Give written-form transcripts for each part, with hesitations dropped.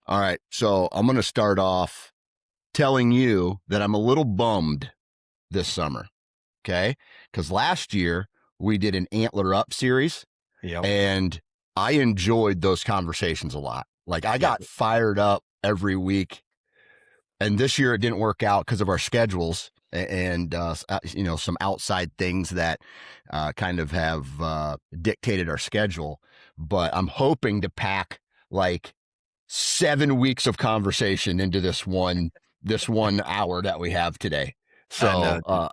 All right. So I'm going to start off telling you that I'm a little bummed this summer. Okay. Because last year we did an Antler Up series Yep. and I enjoyed those conversations a lot. Like I Yep. got fired up every week. And this year it didn't work out because of our schedules and, some outside things that kind of have dictated our schedule. But I'm hoping to pack like 7 weeks of conversation into this one hour that we have today. I know. So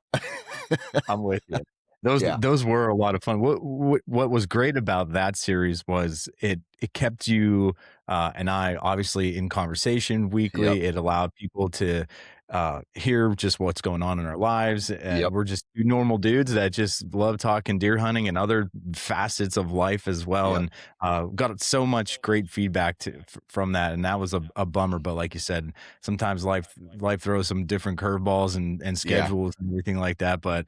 I'm with you. Those yeah, those were a lot of fun. What was great about that series was it kept you and I obviously in conversation yep, weekly. It allowed people to hear just what's going on in our lives. yep, We're just two normal dudes that just love talking deer hunting and other facets of life as well. yep, And got so much great feedback from that. And that was a bummer. But like you said, sometimes life throws some different curveballs and yeah, schedules and everything like that. But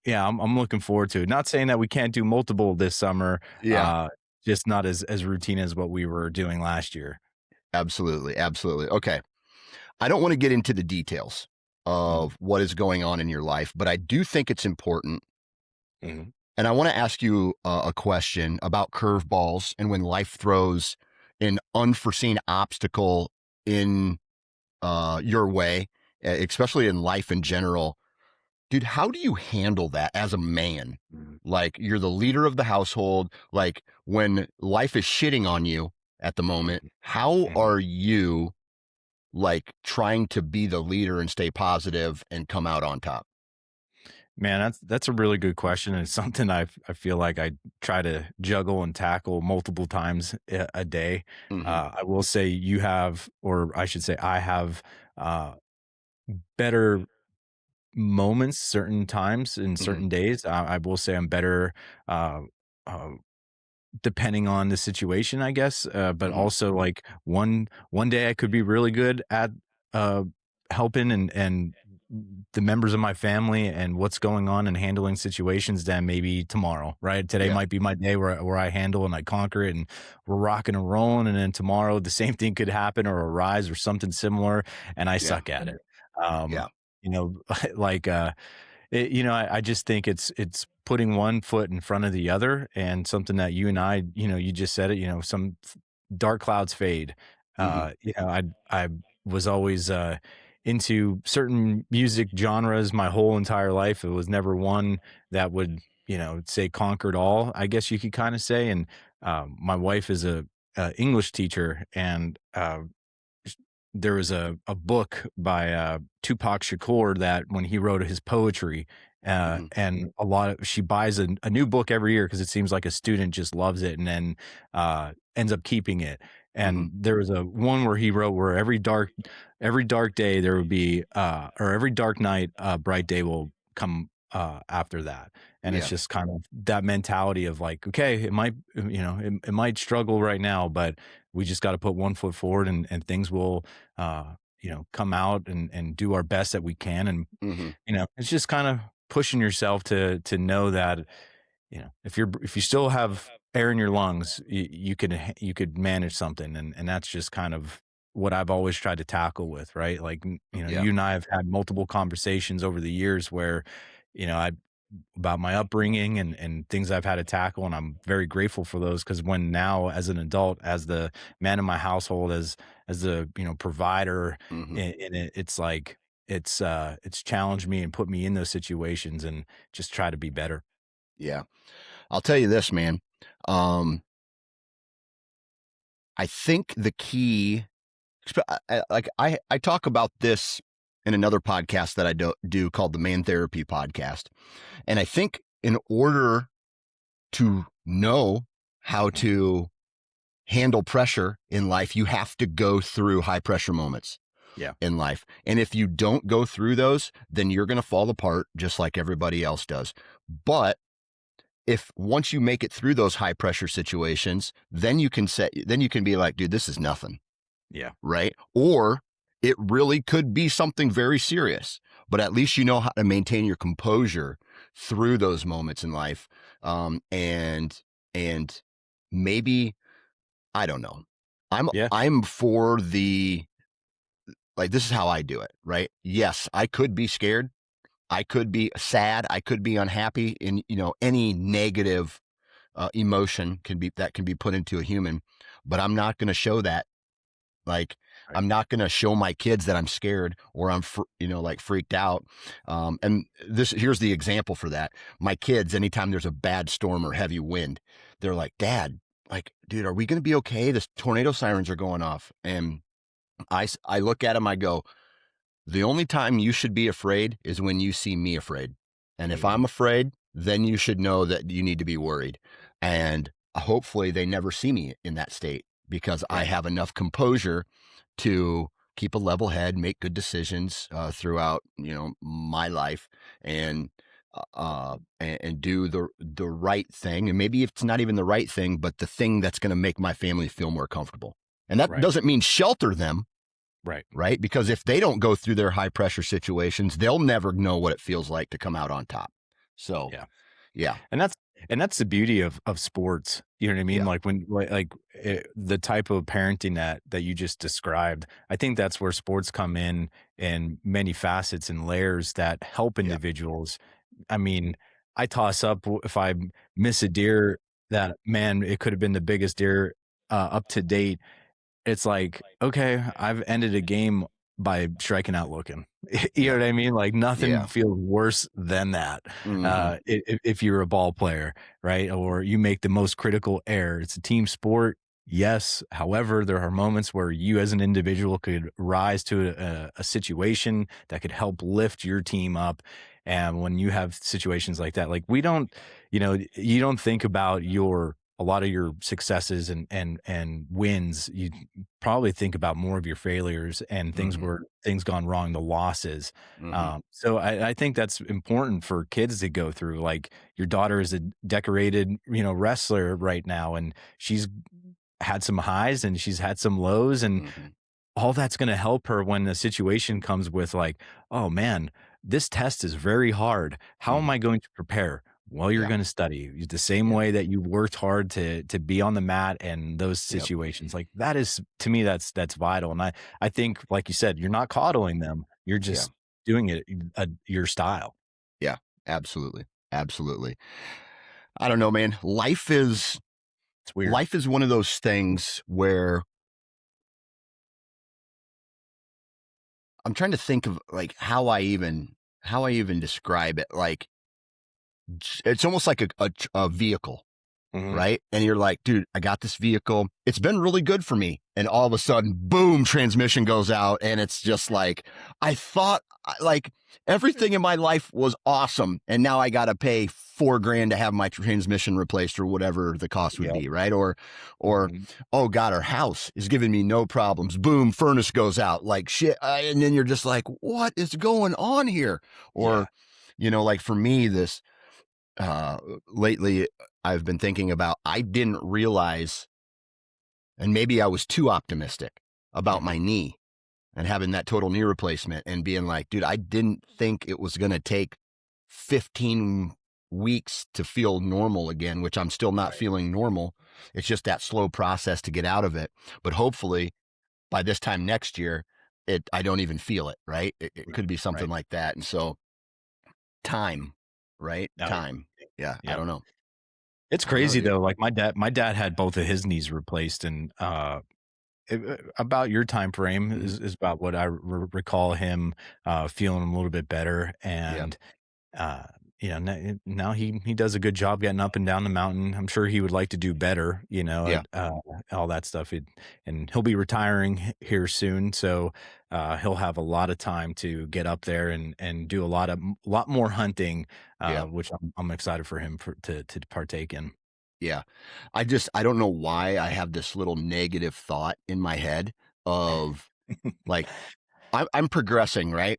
yeah, I'm looking forward to it. Not saying that we can't do multiple this summer, yeah. uh, just not as routine as what we were doing last year. Absolutely, absolutely. Okay, I don't want to get into the details Mhm, of what is going on in your life, but I do think it's important. mhm, And I want to ask you a question about curveballs and when life throws an unforeseen obstacle in your way, especially in life in general. Dude, how do you handle that as a man? mhm, Like you're the leader of the household. Like when life is shitting on you at the moment, mhm, how mhm. are you like trying to be the leader and stay positive and come out on top? Man, that's a really good question, and it's something I feel like I try to juggle and tackle multiple times a day. Mm-hmm. I will say you have, or I should say, I have uh, better moments, certain times in Mm-hmm. certain days. I will say I'm better. Uh, uh, Depending on the situation, I guess, but Mm-hmm. also, like, one day I could be really good at, uh, helping and the members of my family and what's going on and handling situations than maybe tomorrow, right? Today Yeah. might be my day where I handle and I conquer it, and we're rocking and rolling, and then tomorrow, the same thing could happen or arise or something similar, and I Yeah. suck at it. Um, Yeah. you know, like, I just think it's putting one foot in front of the other, and something that you and I, you just said it, some dark clouds fade. Mm-hmm. I was always into certain music genres my whole entire life. It was never one that would, say conquered all, I guess you could kind of say. And my wife is a English teacher, and there was a book by Tupac Shakur that when he wrote his poetry, Mm-hmm. and she buys a new book every year because it seems like a student just loves it and then ends up keeping it. Mm-hmm. And there was a one where he wrote where every dark day there would be or every dark night a bright day will come after that. And it's Yeah. just kind of that mentality of like, okay, it might, it might struggle right now, but we just got to put one foot forward, and things will come out and do our best that we can. And, Mm-hmm. it's just kind of pushing yourself to know that, if you still have air in your lungs, you could manage something. And that's just kind of what I've always tried to tackle with, right? Like, Yeah. you and I have had multiple conversations over the years where, I about my upbringing and things I've had to tackle, and I'm very grateful for those because when now as an adult, as the man in my household, as the provider Mm-hmm. in it, it's like it's challenged me and put me in those situations and just try to be better. Yeah. I'll tell you this, man. Um, I think the key, I talk about this in another podcast that I do called the Man Therapy Podcast. And I think in order to know how Mhm. to handle pressure in life, you have to go through high pressure moments Yeah. in life. And if you don't go through those, then you're going to fall apart just like everybody else does. But if once you make it through those high pressure situations, then you can be like, dude, this is nothing, Yeah. right? Or it really could be something very serious, but at least you know how to maintain your composure through those moments in life. And maybe I don't know. I'm Yeah. I'm for the like this is how I do it, right? Yes, I could be scared. I could be sad. I could be unhappy. In any negative emotion can be put into a human, but I'm not going to show that. Like Right. I'm not going to show my kids that I'm scared or like freaked out. And this here's the example for that. My kids, anytime there's a bad storm or heavy wind, they're like, "Dad, like, dude, are we going to be okay? This tornado sirens are going off." And I look at them, I go, the only time you should be afraid is when you see me afraid. And if Mhm. I'm afraid, then you should know that you need to be worried. And hopefully they never see me in that state because I Right. have enough composure to keep a level head, make good decisions throughout, my life and and do the right thing. And maybe it's not even the right thing, but the thing that's going to make my family feel more comfortable. And that Right. doesn't mean shelter them, Right. right? Because if they don't go through their high pressure situations, they'll never know what it feels like to come out on top. So, Yeah. yeah, And that's the beauty of sports, you know what I mean? yeah, Like, when the type of parenting that you just described, I think that's where sports come in many facets and layers that help yeah, individuals. I mean, I toss up if I miss a deer that, man, it could have been the biggest deer, up to date. It's like, okay, I've ended a game by striking out looking. You know yeah, what I mean? Like, nothing yeah. feels worse than that, Hmm. if you're a ball player, right? Or you make the most critical error. It's a team sport, yes. However, there are moments where you as an individual could rise to a situation that could help lift your team up, and when you have situations like that, like, we don't you don't think about your a lot of your successes and wins. You probably think about more of your failures and Hmm. things gone wrong, the losses. Hmm. So I think that's important for kids to go through. Like, your daughter is a decorated, wrestler right now, and she's had some highs and she's had some lows, and Hmm. all that's gonna help her when the situation comes with, like, "Oh, man, this test is very hard. How am Hmm. I going to prepare?" Well, you're Yeah, gonna study the same yeah, way that you worked hard to be on the mat and those yep, situations. Like, that is, to me, that's vital, and I think, like you said, you're not coddling them. You're yeah, just doing it, your style. yeah. Absolutely, absolutely. I don't know, man. It's weird. Life is one of those things where I'm trying to think of like how I even describe it. Like it's almost like a vehicle, Mhm. right? And you're like, dude, I got this vehicle. It's been really good for me. And all of a sudden, boom, transmission goes out. And it's just like, I thought like everything in my life was awesome. And now I got to pay $4,000 to have my transmission replaced or whatever the cost would Yep. be. Right. Or, Mhm. oh God, our house is giving me no problems. Boom, furnace goes out like shit. And then you're just like, what is going on here? Yeah. Or, like for me, uh, lately I've been thinking about I didn't realize, and maybe I was too optimistic about my Mhm. knee and having that total knee replacement and being like, dude, I didn't think it was going to take 15 weeks to feel normal again, which I'm still not Right. feeling normal. It's just that slow process to get out of it. But hopefully by this time next year, I don't even feel it, right? It Right. could be something Right. like that. And so time, right? Oh, yeah. Time. Yeah. I Yep. don't know. It's I don't know, crazy, dude. though. Like, my dad had both of his knees replaced, and, about your time frame Mhm. is about what I recall him, feeling a little bit better, Yeah. and, uh, now he does a good job getting up and down the mountain. I'm sure he would like to do better, Yeah. all that stuff, and he'll be retiring here soon, so, he'll have a lot of time to get up there and do a lot more hunting, Yeah. which I'm excited for him to partake in. Yeah. I don't know why I have this little negative thought in my head of like, I'm progressing, right?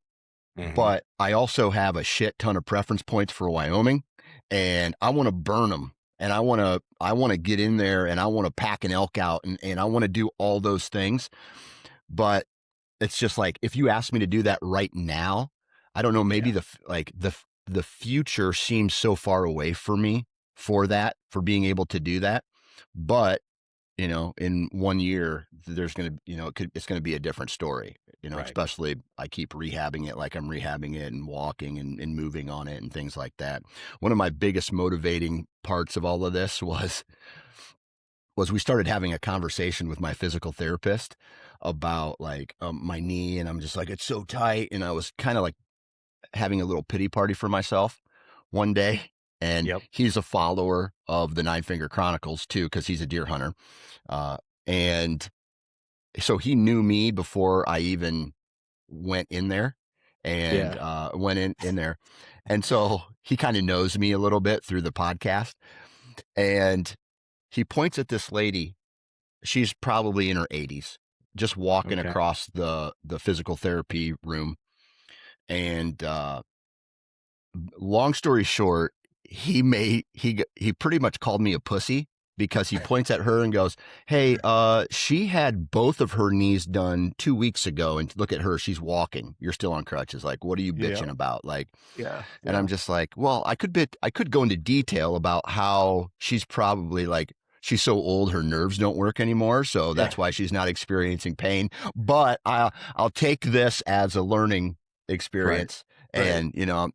Mhm. But I also have a shit ton of preference points for Wyoming and I want to burn them. And I want to get in there and I want to pack an elk out and I want to do all those things. But it's just like if you ask me to do that right now, I don't know, maybe Yeah. the future seems so far away for me for being able to do that. But in 1 year, there's going to, it's going to be a different story, Right. especially I keep rehabbing it like I'm rehabbing it and walking and moving on it and things like that. One of my biggest motivating parts of all of this was we started having a conversation with my physical therapist about like my knee. And I'm just like, it's so tight. And I was kind of like having a little pity party for myself one day. And Yep. he's a follower of the Nine Finger Chronicles too, because he's a deer hunter. And so he knew me before I even went in there and Yeah. went in there. And so he kind of knows me a little bit through the podcast. And he points at this lady. She's probably in her 80s, just walking Okay. across the physical therapy room. And long story short, he pretty much called me a pussy because he points at her and goes, "Hey, she had both of her knees done 2 weeks ago, and look at her, she's walking. You're still on crutches. Like, what are you Yeah. bitching about?" Like, Yeah. and I'm Yeah. just like, well, I could go into detail about how she's probably like she's so old her nerves don't work anymore, so Yeah. that's why she's not experiencing pain. But I'll take this as a learning Right. experience, Right.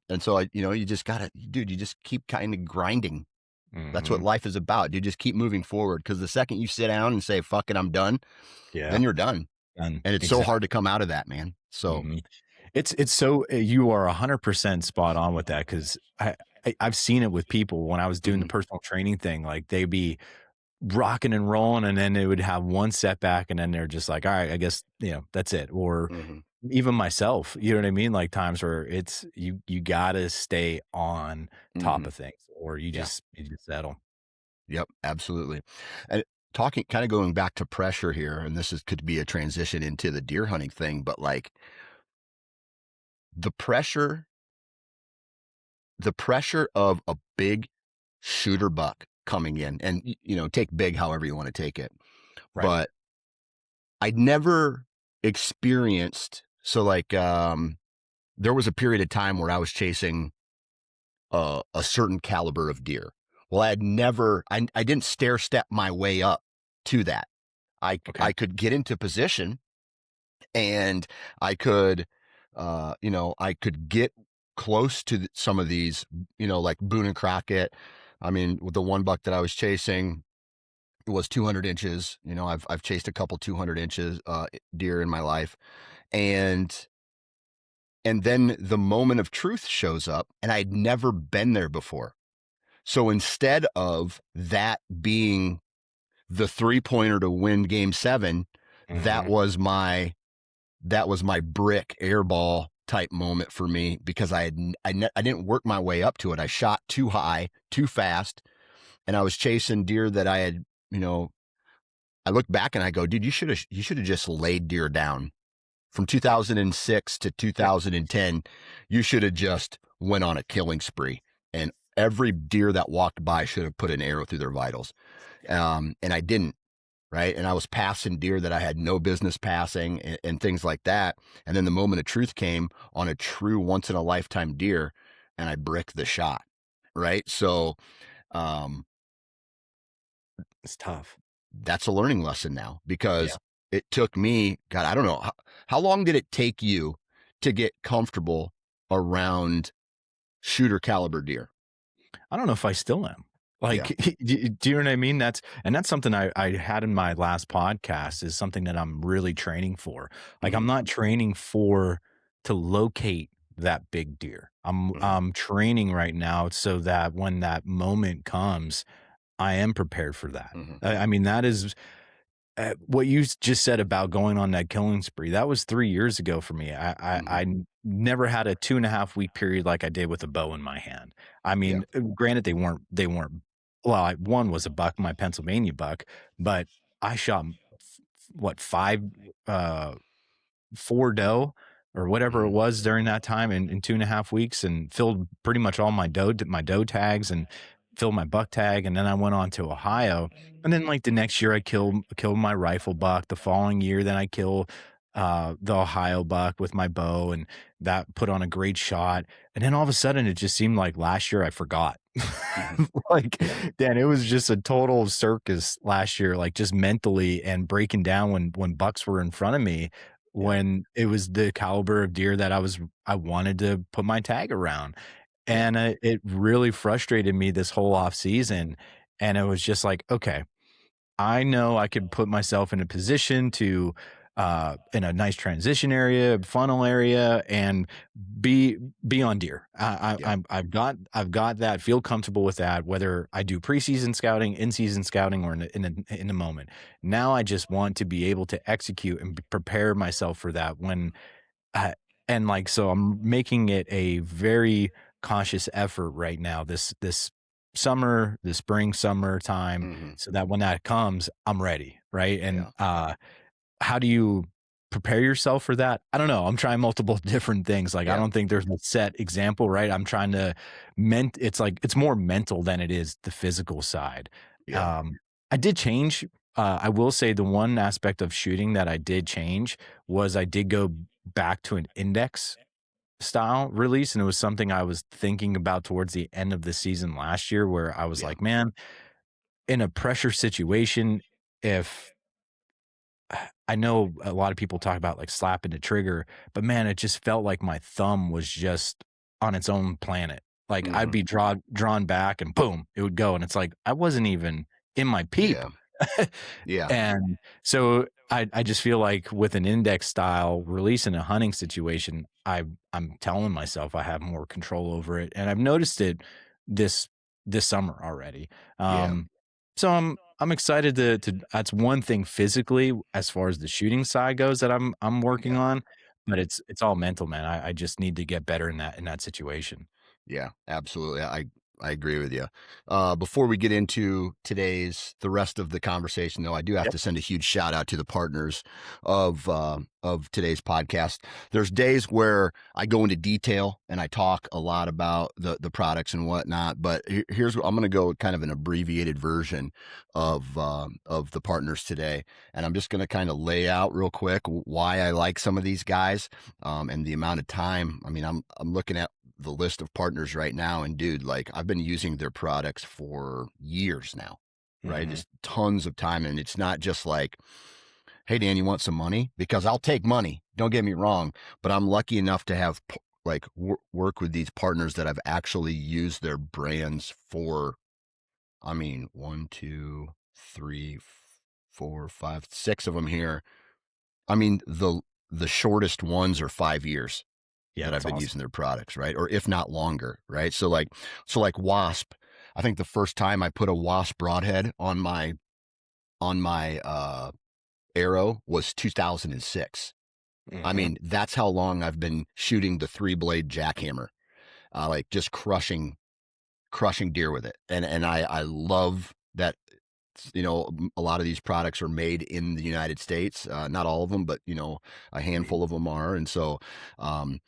and so you just gotta, dude, you just keep kind of grinding. That's what Hmm. life is about, dude. Just keep moving forward because the second you sit down and say "fuck it, I'm done," then Yeah. you're done, And and it's so hard to come out of that, man. So, exactly. It's so you are 100% spot on with that because I've seen it with people when I was doing the mhm, personal training thing. Like they'd be rocking and rolling, and then they would have one setback, and then they're just like, all right, I guess that's it. Or mhm, even myself, you know what I mean? Like times where it's you gotta stay on top mhm, of things, or yeah. you just settle. Yep, absolutely. And talking kind of going back to pressure here, and this is could be a transition into the deer hunting thing, but like the pressure, the pressure of a big shooter buck coming in, and take big however you want to take it. Right. But I'd never experienced so like there was a period of time where I was chasing a certain caliber of deer. Well, I didn't stair step my way up to that. Okay. I could get into position and I could, I could get close to some of these, like Boone and Crockett. I mean, with the one buck that I was chasing, it was 200 inches. I've chased a couple 200 inches deer in my life, and then the moment of truth shows up, and I'd never been there before. So instead of that being the 3-pointer to win Game 7, that Mhm. was my brick airball type moment for me because I didn't work my way up to it. I shot too high, too fast, and I was chasing deer that I had, you know, I look back and I go, dude, you should have just laid deer down from 2006 to Yeah. 2010. You should have just went on a killing spree, and every deer that walked by should have put an arrow through their vitals. And I didn't. Right. And I was passing deer that I had no business passing and things like that. And then the moment of truth came on a true once in a lifetime deer, and I bricked the shot. Right. So um, It's tough. that's a learning lesson now Yeah. because it took me, God, I don't know. How long did it take you to get comfortable around shooter caliber deer? I don't know if I still am. Yeah. Like, do you know what I mean? That's something I had in my last podcast is something that I'm really training for. Like, I'm Hmm. not training for to locate that big deer. Hmm. I'm training right now so that when that moment comes, I am prepared for that. Hmm. I mean, that is what you just said about going on that killing spree, that was 3 years ago for me. Hmm. Never had a 2.5 week period like I did with a bow in my hand. I Yeah. mean, granted, they weren't well, one was a buck, my Pennsylvania buck, but I shot, what, 5, uh 4 doe or whatever it Hmm. was during that time in 2.5 weeks and filled pretty much all my doe tags and filled my buck tag, and then I went on to Ohio, and then, like, the next year, I killed my rifle buck, the following year, then I kill the Ohio buck with my bow, and that put on a great shot. And then all of a sudden, it just seemed like last year I forgot. Hmm. Like, Yeah. Dan, it was just a total circus last year, like just mentally and breaking down when bucks were in front of me, Yeah. when it was the caliber of deer that I wanted to put my tag around. Yeah. And it really frustrated me this whole off season. And it was just like, okay, I know I could put myself in a position to, in a nice transition area, funnel area, and be be on deer. Yeah. I've got that. Feel comfortable with that. Whether I do preseason scouting, in season scouting, or in a moment. Now I just want to be able to execute and prepare myself for that when uh, and like, so I'm making it a very conscious effort right now, this summer, the spring, summer time, Hmm. so that when that comes, I'm ready, right? And, Yeah. how do you prepare yourself for that? I don't know. I'm trying multiple different things. Like, I Yeah. don't think there's a set example, right? I'm trying to it's like it's more mental than it is the physical side. Yeah. Um, I did change. I will say the one aspect of shooting that I did change was I did go back to an index style release, and it was something I was thinking about towards the end of the season last year where I was Yeah. like, "Man, in a pressure situation, if I know a lot of people talk about, like, slapping the trigger, but man, it just felt like my thumb was just on its own planet. Like, I'd Hmm. be drawn back and boom, it would go, and it's like, I wasn't even in my peep. Yeah. Yeah. And so I just feel like with an index style release in a hunting situation, I'm telling myself I have more control over it, and I've noticed it this this summer already. Yeah. So I'm excited to that's one thing physically as far as the shooting side goes that I'm working Yeah. on, but it's all mental, man. I just need to get better in that situation. Yeah, absolutely. I agree with you. Before we get into the rest of the conversation, though, I do have Yep. to send a huge shout out to the partners of today's podcast. There's days where I go into detail and I talk a lot about the products and whatnot, but here's what I'm going to go kind of an abbreviated version of the partners today, and I'm just going to kind of lay out real quick why I like some of these guys and the amount of time. I mean, I'm looking at the list of partners right now, and dude, like I've been using their products for years now, right? Mhm. Just tons of time. And it's not just like, hey, Dan, you want some money? Because I'll take money. Don't get me wrong. But I'm lucky enough to have work with these partners that I've actually used their brands for. I mean, one, two, three, four, five, six of them here. I mean, the shortest ones are 5 years Yeah, that I've that's been awesome. using their products, right? Or if not longer, right? So like Wasp, I think the first time I put a Wasp broadhead on my arrow was 2006. I Mhm. mean, that's how long I've been shooting the 3-blade jackhammer, like just crushing deer with it. And I love that. A lot of these products are made in the United States. Not all of them, but a handful of them are. And so, um,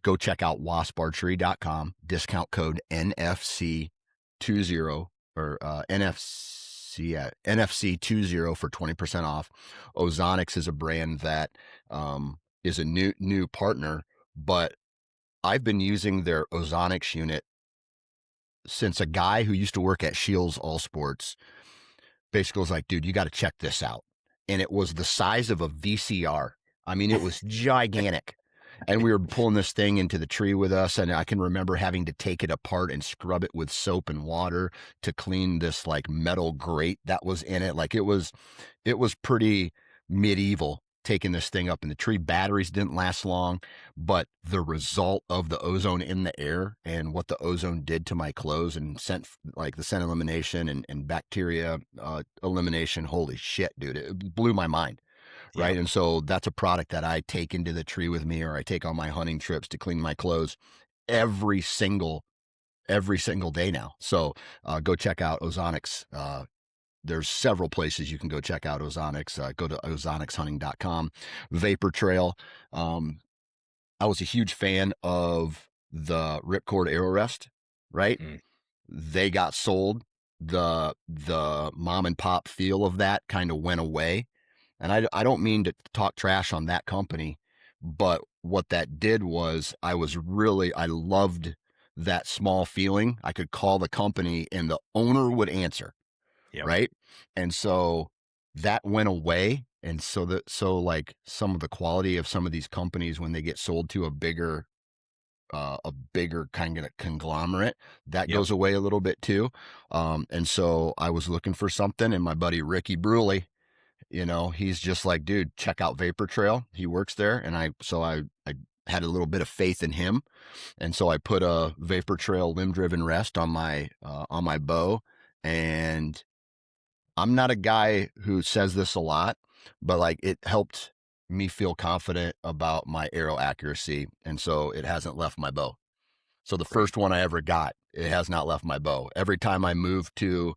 go check out wasparchery.com. Discount code NFC 20 or NFC 20 for 20% off. Ozonics is a brand that is a new partner, but I've been using their Ozonics unit since a guy who used to work at Shields All Sports basically was like, dude, you got to check this out. And it was the size of a VCR. I mean, it was gigantic. And we were pulling this thing into the tree with us. And I can remember having to take it apart and scrub it with soap and water to clean this like metal grate that was in it. Like it was pretty medieval taking this thing up in the tree. Batteries didn't last long, but the result of the ozone in the air and what the ozone did to my clothes and scent, like the scent elimination and bacteria elimination, holy shit, dude, it blew my mind. Yeah. Right. And so that's a product that I take into the tree with me, or I take on my hunting trips to clean my clothes every single every single day now. So go check out Ozonics. There's several places you can go check out Ozonics. Go to ozonicshunting.com. Vapor Trail. I was a huge fan of the Ripcord Arrow Rest, right? Mm. They got sold. The mom and pop feel of that kind of went away. And I don't mean to talk trash on that company, but what that did was I loved that small feeling. I could call the company and the owner would answer, Yep. right? And so that went away. And so like some of the quality of some of these companies when they get sold to a bigger kind of conglomerate, that Yep. goes away a little bit too. And so I was looking for something, and my buddy Ricky Bruley, he's just like, dude, check out Vapor Trail. He works there, and I had a little bit of faith in him, and so I put a Vapor Trail limb driven rest on my bow. And I'm not a guy who says this a lot, but like it helped me feel confident about my arrow accuracy, and so it hasn't left my bow. So the Great. first one I ever got, it has not left my bow. Every time I move to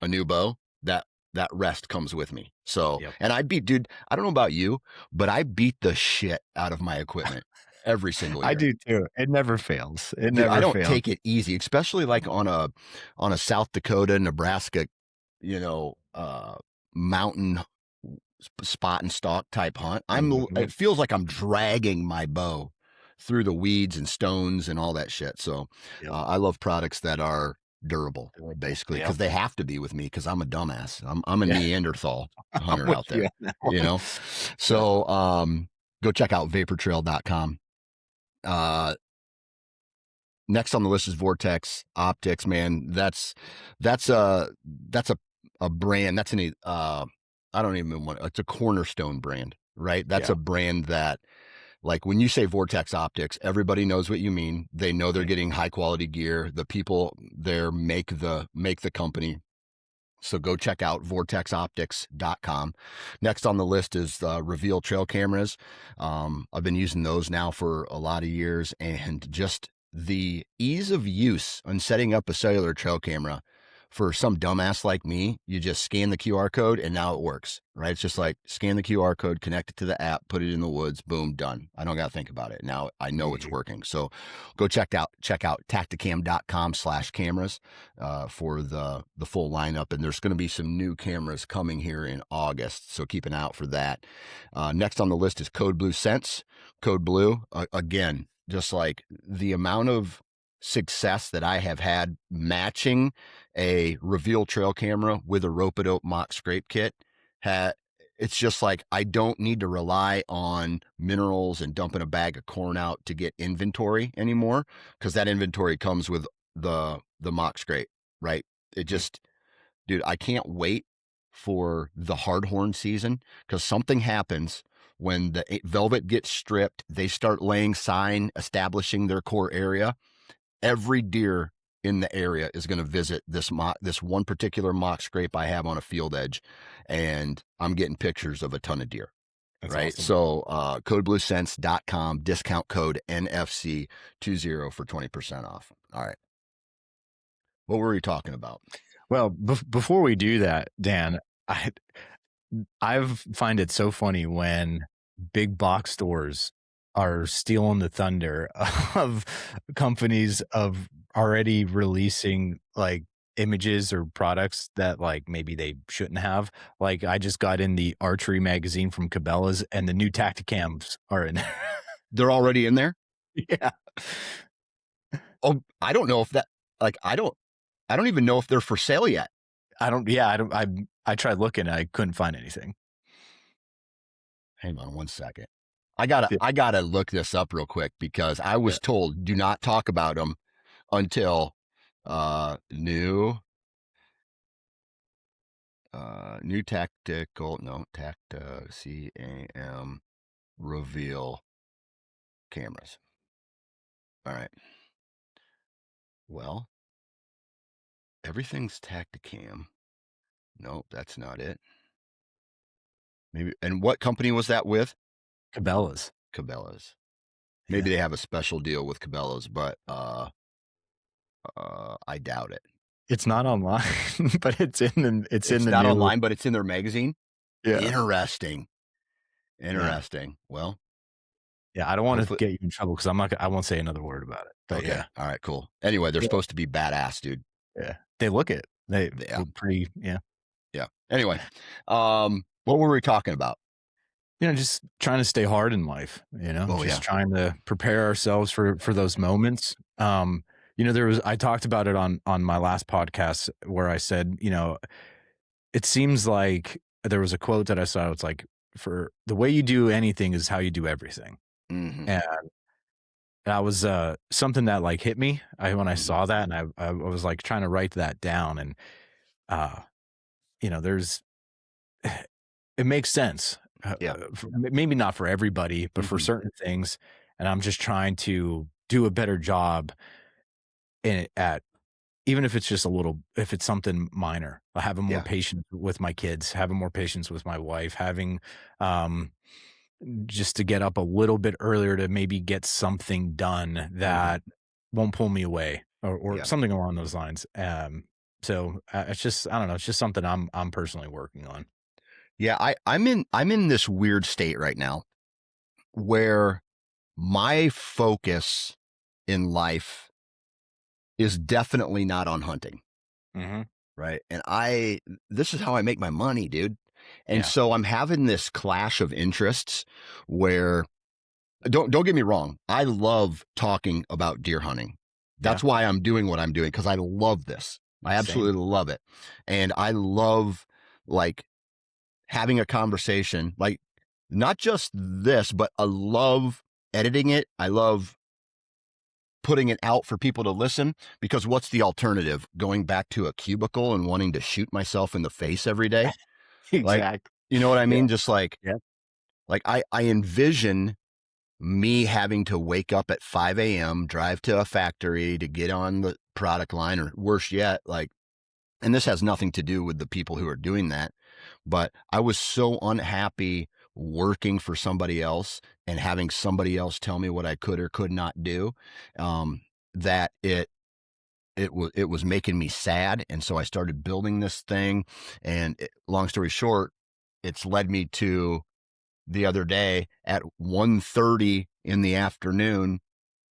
a new bow, that rest comes with me. So, Yep. and dude, I don't know about you, but I beat the shit out of my equipment every single I year. do too. It never fails. It Dude, I never don't fails. take it easy, especially like on a South Dakota, Nebraska, you know, uh mountain spot and stalk type hunt. Mhm. It feels like I'm dragging my bow through the weeds and stones and all that shit. So Yep. I love products that are durable, Durable. basically, Yep. because they have to be with me because I'm a dumbass. I'm a Yeah. Neanderthal I'm hunter with out you there, on that you one. know. Yeah. So go check out vaportrail.com. Uh, Next on the list is Vortex Optics. Man, that's a brand. That's an I don't even want. It's a cornerstone brand, right? That's Yeah. a brand that, like, when you say Vortex Optics, everybody knows what you mean. They know they're Yeah. getting high quality gear. The people there make the company. So go check out vortexoptics.com. Next on the list is Reveal trail cameras. I've been using those now for a lot of years, and just the ease of use on setting up a cellular trail camera for some dumbass like me, you just scan the QR code and now it works, right? It's just like scan the QR code, connect it to the app, put it in the woods, boom, done. I don't got to think about it. Now I know it's Mhm. working. So go check out tacticam.com/cameras for the full lineup. And there's going to be some new cameras coming here in August, so keep an eye out for that. Next on the list is Code Blue Sense. Code Blue, again, just like the amount of success that I have had matching a Reveal trail camera with a rope-a-dope mock scrape kit. It's just like I don't need to rely on minerals and dumping a bag of corn out to get inventory anymore, because that inventory comes with the mock scrape, right? It Mhm. just, dude, I can't wait for the hardhorn season, because something happens when the velvet gets stripped. They start laying sign, establishing their core area. Every deer in the area is going to visit this one particular mock scrape I have on a field edge, and I'm getting pictures of a ton of deer. That's Right. awesome. So codebluesense.com, discount code NFC20 for 20% off. All right. What were we talking about? Well, before we do that, Dan, I I've find it so funny when big box stores are stealing the thunder of companies of already releasing like images or products that like maybe they shouldn't have. Like I just got in the archery magazine from Cabela's and the new Tacticams are in there. They're already in there. Yeah. Oh, I don't know if that, like, I don't even know if they're for sale yet. I tried looking, I couldn't find anything. Hang on one second. Yeah. I gotta look this up real quick, because I Yeah. was told do not talk about them until new new tactical, no, CAM reveal cameras. All right. Well, everything's Tacticam. Nope, that's not it. Maybe. And what company was that with? Cabela's. Cabela's. Maybe Yeah. they have a special deal with Cabela's, but I doubt it. It's not online, but it's in It's the not new. online, but it's in their magazine. Yeah. Interesting. Yeah. Interesting. Well, Yeah, I don't wanna hopefully. get you in trouble because I won't say another word about it, but Okay. yeah. All right. Cool. Anyway, they're Yeah, supposed to be badass, dude. yeah. They look it. They Yeah. look pretty yeah. Yeah. Anyway, um, What were we talking about? Just trying to stay hard in life, Oh just yeah. trying to prepare ourselves for those moments. I talked about it on my last podcast where I said, it seems like there was a quote that I saw. It's like, for the way you do anything is how you do everything. Hmm. And that was something that like hit me when I Hmm. saw that, and I was like trying to write that down. And uh, there's it makes sense. Yeah. Maybe not for everybody, but for Hmm. certain things. And I'm just trying to do a better job at, even if it's just if it's something minor, having more Yeah. patience with my kids, having more patience with my wife, having, um, just to get up a little bit earlier to maybe get something done Hmm. that won't pull me away, or Yeah. something along those lines. So it's just, I don't know. It's just something I'm personally working on. Yeah. I'm in this weird state right now where my focus in life is definitely not on hunting. Hmm. Right. And this is how I make my money, dude. And Yeah. so I'm having this clash of interests where don't get me wrong. I love talking about deer hunting. Yeah. That's why I'm doing what I'm doing because I love this. I Same. absolutely love it. And I love like having a conversation, like not just this, but I love editing it. I love putting it out for people to listen because what's the alternative? Going back to a cubicle and wanting to shoot myself in the face every day? Like, Exactly. you know what I Yeah. mean? Just Yeah. like I envision me having to wake up at 5 a.m., drive to a factory to get on the product line, or worse yet, like, and this has nothing to do with the people who are doing that, but I was so unhappy working for somebody else and having somebody else tell me what I could or could not do, that it was making me sad, and so I started building this thing, and long story short, it's led me to the other day at 1:30 in the afternoon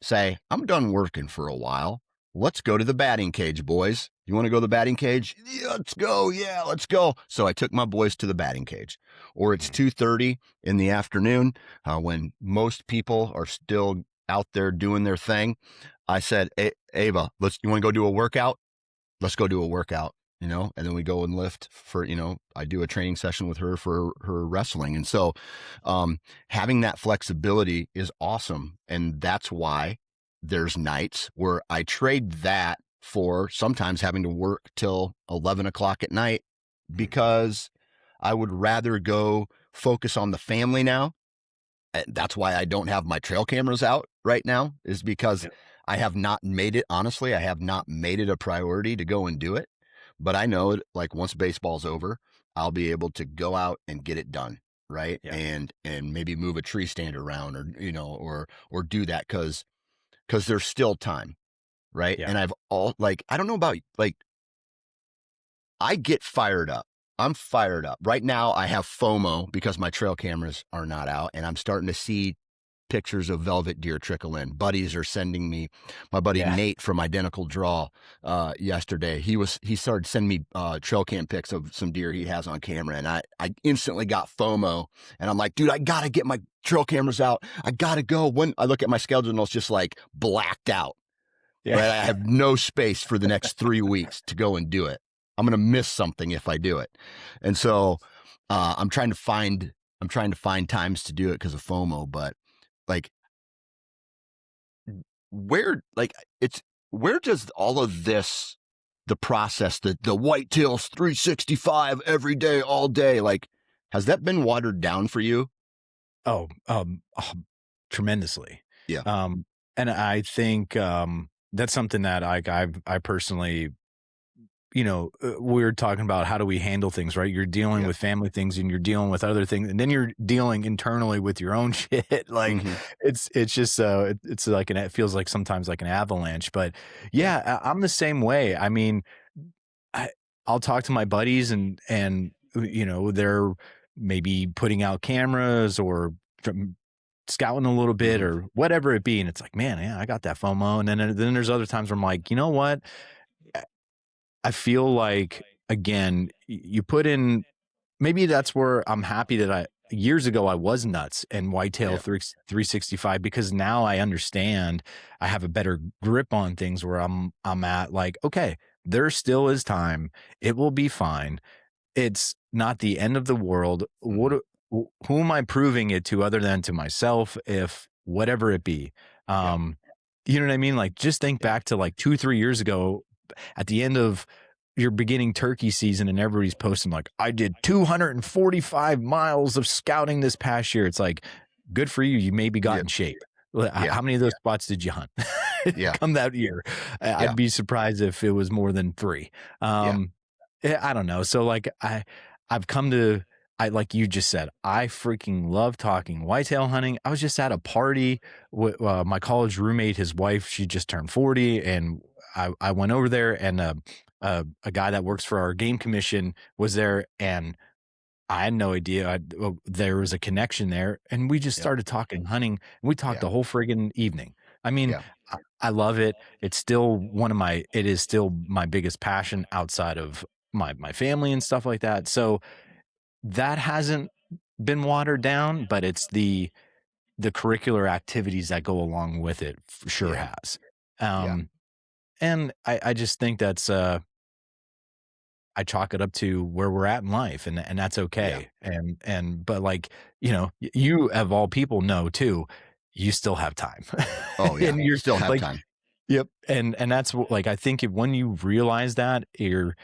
say, I'm done working for a while. Let's go to the batting cage, boys. You want to go to the batting cage? Yeah, let's go. Yeah, let's go. So I took my boys to the batting cage. Or it's Mhm. 2:30 in the afternoon when most people are still out there doing their thing. I said, Ava, you want to go do a workout? Let's go do a workout, and then we go and lift for, I do a training session with her for her wrestling. And so, having that flexibility is awesome. And that's why there's nights where I trade that for sometimes having to work till 11 o'clock at night Mhm. because I would rather go focus on the family now. That's why I don't have my trail cameras out right now, is because Yeah. I have not made it, honestly, I have not made it a priority to go and do it. But I know like once baseball's over, I'll be able to go out and get it done. Right. Yeah. And maybe move a tree stand around or, or do that because there's still time. Right. Yeah. And I don't know about like, I get fired up. I'm fired up. Right now, I have FOMO because my trail cameras are not out, and I'm starting to see pictures of velvet deer trickle in. Buddies are sending me. My buddy Yeah. Nate from Identical Draw yesterday. He started sending me trail cam pics of some deer he has on camera, and I instantly got FOMO, and I'm like, dude, I gotta get my trail cameras out. I gotta go. When I look at my schedule, and it's just like blacked out. Yeah. Right, I have no space for the next 3 weeks to go and do it. I'm gonna miss something if I do it, and so I'm trying to find times to do it because of FOMO, but like where like it's where does all of this the process the whitetails 365 every day all day, like has that been watered down for you? Tremendously. Yeah. Um, and I think, that's something that I personally, we're talking about how do we handle things, right? You're dealing Yeah. with family things and you're dealing with other things, and then you're dealing internally with your own shit. Like Hmm. it's just it's like it feels like sometimes like an avalanche. But Yeah. yeah, I'm the same way. I mean, I I'll talk to my buddies and they're maybe putting out cameras or scouting a little bit Hmm. or whatever it be, and it's like, man, yeah, I got that FOMO. And then there's other times where I'm like, you know what? I feel like, again, you put in maybe that's where I'm happy that years ago I was nuts and whitetail Yeah. 365, because now I understand. I have a better grip on things where I'm at like, okay, there still is time. It will be fine. It's not the end of the world. Hmm. Who am I proving it to other than to myself, if whatever it be? Yeah. Um, you know what I mean? Like, just think Yeah. back to like 2, 3 years ago at the end of your beginning turkey season, and everybody's posting like, I did 245 miles of scouting this past year. It's like, good for you. You maybe got Yeah. in shape. Yeah. How many of those spots did you hunt Yeah. come that year? Yeah. I'd be surprised if it was more than 3. Yeah. Um, I don't know. So like I've come to, I like you just said, I freaking love talking whitetail hunting. I was just at a party with my college roommate, his wife. She just turned 40, and I went over there, and a guy that works for our game commission was there, and I had no idea there was a connection there, and we just Yeah. started talking hunting. And we talked Yeah. the whole friggin' evening. I mean, Yeah. I love it. It's still it is still my biggest passion outside of my family and stuff like that. So that hasn't been watered down, but it's the curricular activities that go along with it for sure Yeah. has. Yeah. Um, and I just think that's I chalk it up to where we're at in life, and that's Yeah. okay. But like, you of all people know too, you still have time. Oh yeah. And you're Still have like, time. yep. And that's like, I think when you realize that, you're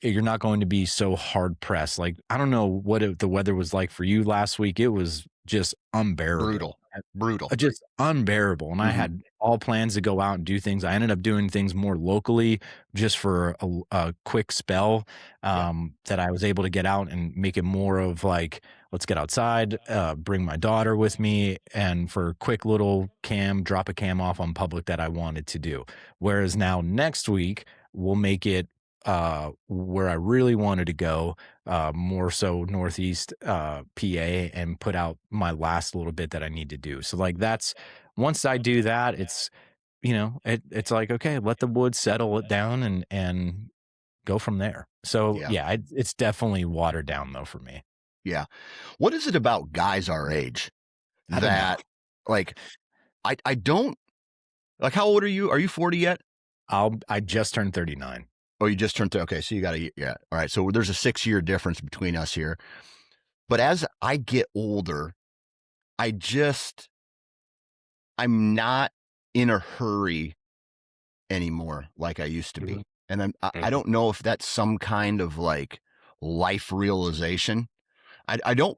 not going to be so hard pressed. Like, I don't know what the weather was like for you last week. It was just unbearable. Brutal. Brutal. Just unbearable. And I Hmm. had all plans to go out and do things. I ended up doing things more locally just for a quick spell, Yeah. that I was able to get out and make it more of like, let's get outside, bring my daughter with me, and for a quick little drop a cam off on public that I wanted to do. Whereas now next week, we'll make it where I really wanted to go, more so Northeast PA, and put out my last little bit that I need to do. So like, that's once I do that, it's it's like, okay, let the woods settle it down, and go from there. So Yeah. yeah, it's definitely watered down though for me. Yeah. What is it about guys our age I don't know. that, like, I don't like, how old are you? Are you 40 yet? I just turned 39. Oh, you just turned okay. So you got yeah. All right. So there's a 6-year difference between us here. But as I get older, I just, I'm not in a hurry anymore like I used to be. Mhm. And I Mhm. don't know if that's some kind of like life realization. I don't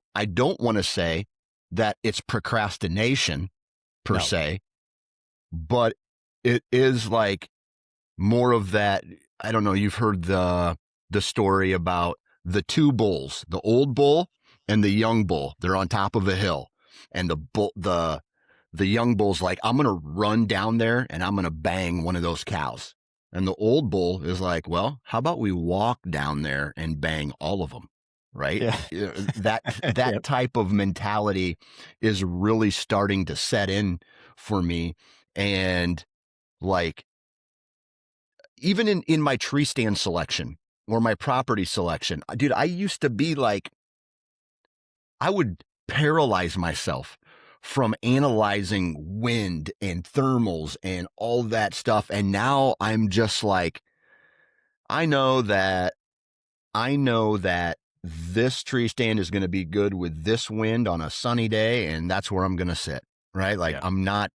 want to say that it's procrastination per No. se, but it is like more of that. I don't know. You've heard the story about the two bulls, the old bull and the young bull. They're on top of a hill, and the young bull's like, I'm gonna run down there and I'm gonna bang one of those cows. And the old bull is like, well, how about we walk down there and bang all of them? Right? Yeah. That Yep. type of mentality is really starting to set in for me. And like, even in my tree stand selection or my property selection, dude, I used to be like, I would paralyze myself from analyzing wind and thermals and all that stuff. And now I'm just like, I know that, I know that this tree stand is going to be good with this wind on a sunny day. And that's where I'm going to sit. Right. Like, Yeah.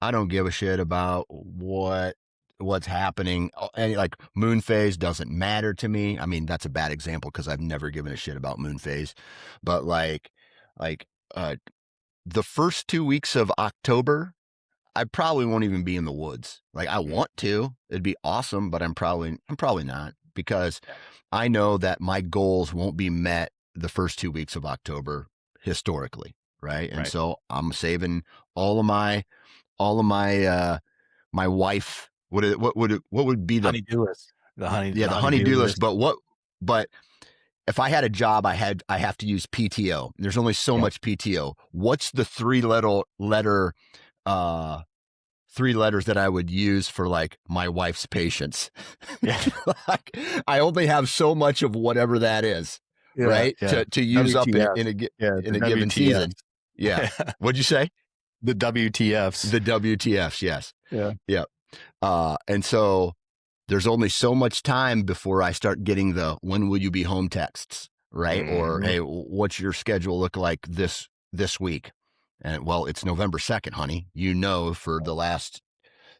I don't give a shit about what's happening. And like, moon phase doesn't matter to me. I mean, that's a bad example because I've never given a shit about moon phase. But like uh the first 2 weeks of October, I probably won't even be in the woods. Like, I want to. It'd be awesome, but I'm probably not, because Yeah. I know that my goals won't be met the first 2 weeks of October historically, right? And Right. so I'm saving all of my my wife, what would be Honey-do list. The the honey-do honey-do list. list. But if I had a job, I have to use PTO. There's only so Yep. much PTO. What's the uh three letters that I would use for like my wife's patience? Yeah. Like, I only have so much of whatever that is. Yeah, right? yeah. To use up WTF. Yeah, in the a given season. WTFs. Yeah. What'd you say? The WTFs. The WTFs, yes. Yeah. Yeah. And so there's only so much time before I start getting the when will you be home texts, right? Or Mhm. hey, what's your schedule look like this week? And well, it's November 2nd, honey. You know, for the last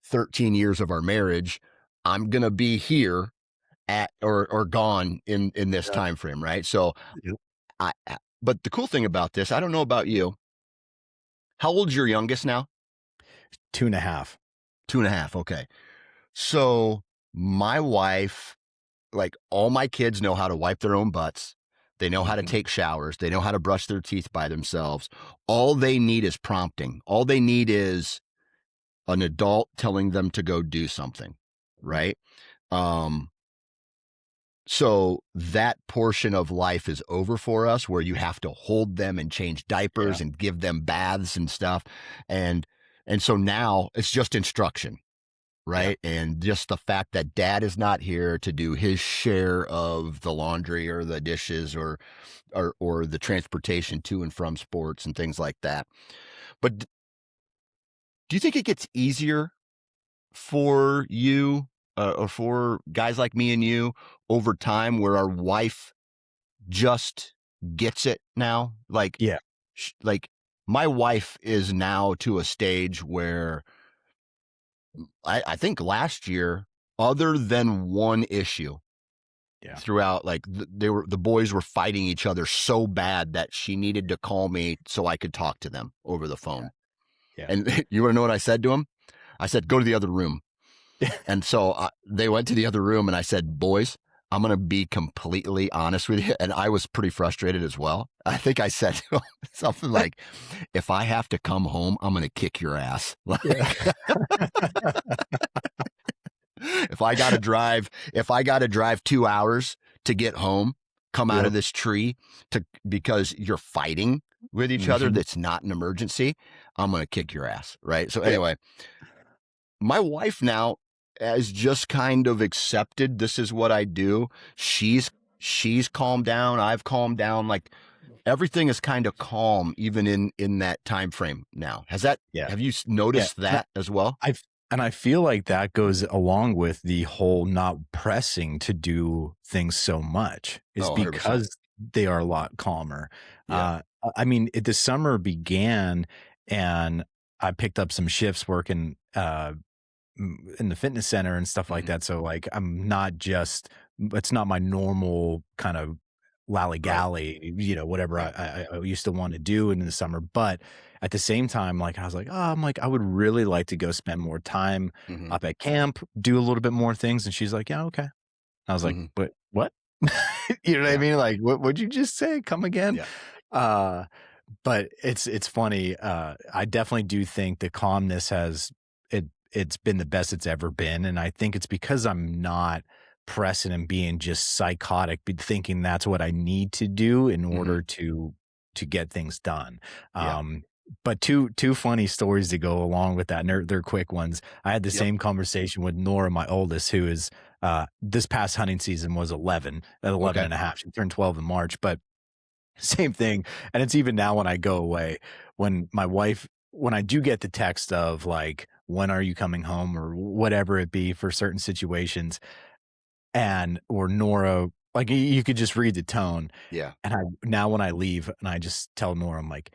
13 years of our marriage, I'm gonna be here at or gone in this Yeah. time frame, right? So Yep. but the cool thing about this, I don't know about you. How old's your youngest now? 2.5. 2.5. Okay. So my wife, like all my kids know how to wipe their own butts. They know how to Mhm. take showers. They know how to brush their teeth by themselves. All they need is prompting. All they need is an adult telling them to go do something, Mhm. right? Um, so that portion of life is over for us where you have to hold them and change Yeah. diapers and give them baths and stuff. And and so now it's just instruction, Yeah. right? And just the fact that dad is not here to do his share of the laundry or the dishes or the transportation to and from sports and things like that. But do you think it gets easier for you or for guys like me and you over time where our wife just gets it now? Yeah. Like my wife is now to a stage where I think last year, other than one issue, Yeah. throughout like the boys were fighting each other so bad that she needed to call me so I could talk to them over the Yeah. phone. Yeah. And you want to know what I said to him? I said, go to the other room. And so they went to the other room and I said, boys, I'm going to be completely honest with you. And I was pretty frustrated as well. I think I said to him something like, if I have to come home, I'm going to kick your ass. Yeah. If I got to drive 2 hours to get home, come out of Yep. this tree because you're fighting with each other, Mhm. that's not an emergency, I'm going to kick your ass. Right. So, Yeah. anyway, my wife now has just kind of accepted this is what I do. She's calmed down. I've calmed down. Like everything is kind of calm, even in that time frame now. Yeah. Have you Yeah. noticed that as well? I and I feel like that goes along with the whole not pressing to do things so much is Oh, 100%. because they are a lot calmer. Yeah. I mean, the summer began and I picked up some shifts working in the fitness center and stuff like Hmm. that. So like I'm not just it's not my normal kind of Right. lally-gally, whatever Right. I used to want to do in the summer. But at the same time, like I was like, oh, I'm like, I would really like to go spend more time Hmm. up at camp, do a little bit more things. And she's like, yeah, okay. I was like, Hmm. what? You know what I Yeah. mean? Like, what'd you just say? Come again? Yeah. Uh, but it's funny. I definitely do think the calmness it's been the best it's ever been, and I think it's because I'm not pressing and being just psychotic, thinking that's what I need to do in Hmm. order to get things done. Yeah. But two funny stories to go along with that, and they're quick ones. I had the Yep. same conversation with Nora, my oldest, who is this past hunting season was 11 at 11 Okay. and a half. She turned 12 in March, but same thing, and it's even now when I go away, when I do get the text of, like, "When are you coming home?" or whatever it be for certain situations, and or Nora like, you could just read the tone, Yeah. and I now when I leave and I just tell Nora, I'm like,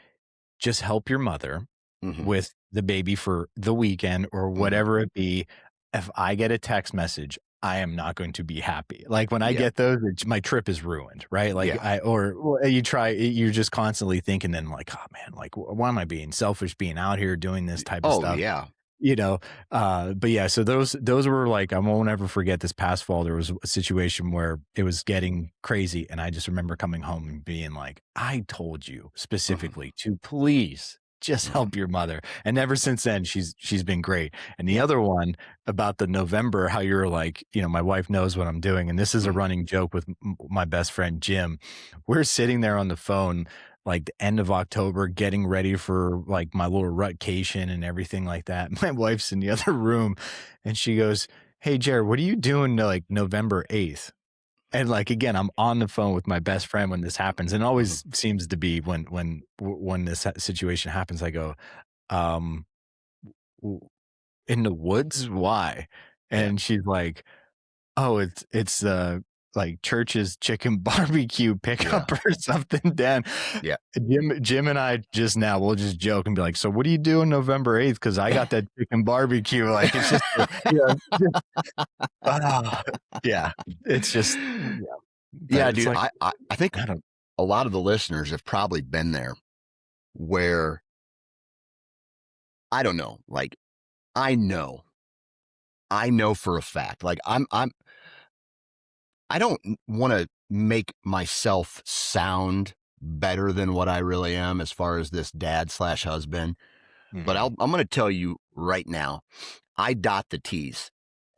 "Just help your mother Hmm. with the baby for the weekend or Hmm. whatever it be. If I get a text message, I am not going to be happy." Like when I Yeah. get those, my trip is ruined, right? Like Yeah. you're just constantly thinking then like, oh man, like why am I being selfish being out here doing this type of Oh, stuff? yeah. You know, but yeah, so those were like I won't ever forget this past fall. There was a situation where it was getting crazy, and I just remember coming home and being like, "I told you Hmm. specifically to please just Hmm. help your mother." And ever since then, she's been great. And the Yeah. other one about the November, how you're like, my wife knows what I'm doing, and this is a Hmm. running joke with my best friend Jim. We're sitting there on the phone like the end of October, getting ready for like my little rutcation and everything like that. My wife's in the other room and she goes, "Hey, Jared, what are you doing like November 8th?" And like again, I'm on the phone with my best friend when this happens, and it Mhm. always seems to be when this situation happens. I go, um, w- "In the woods? Why?" Yeah. And she's like, "Oh, it's like church's chicken barbecue Yeah. pickup or something." Dan, Yeah. Jim and I just now we'll just joke and be like, "So what do you do on November 8th? Because I got that chicken barbecue." Like it's just, ah, yeah, it's just yeah. But Yeah, it's dude. like I think I don't. a lot of the listeners have probably been there where I don't know, like I know, I know for a fact, like I don't want to make myself sound better than what I really am as far as this dad slash husband, but Mhm. I'm going to tell you right now, I dot the T's.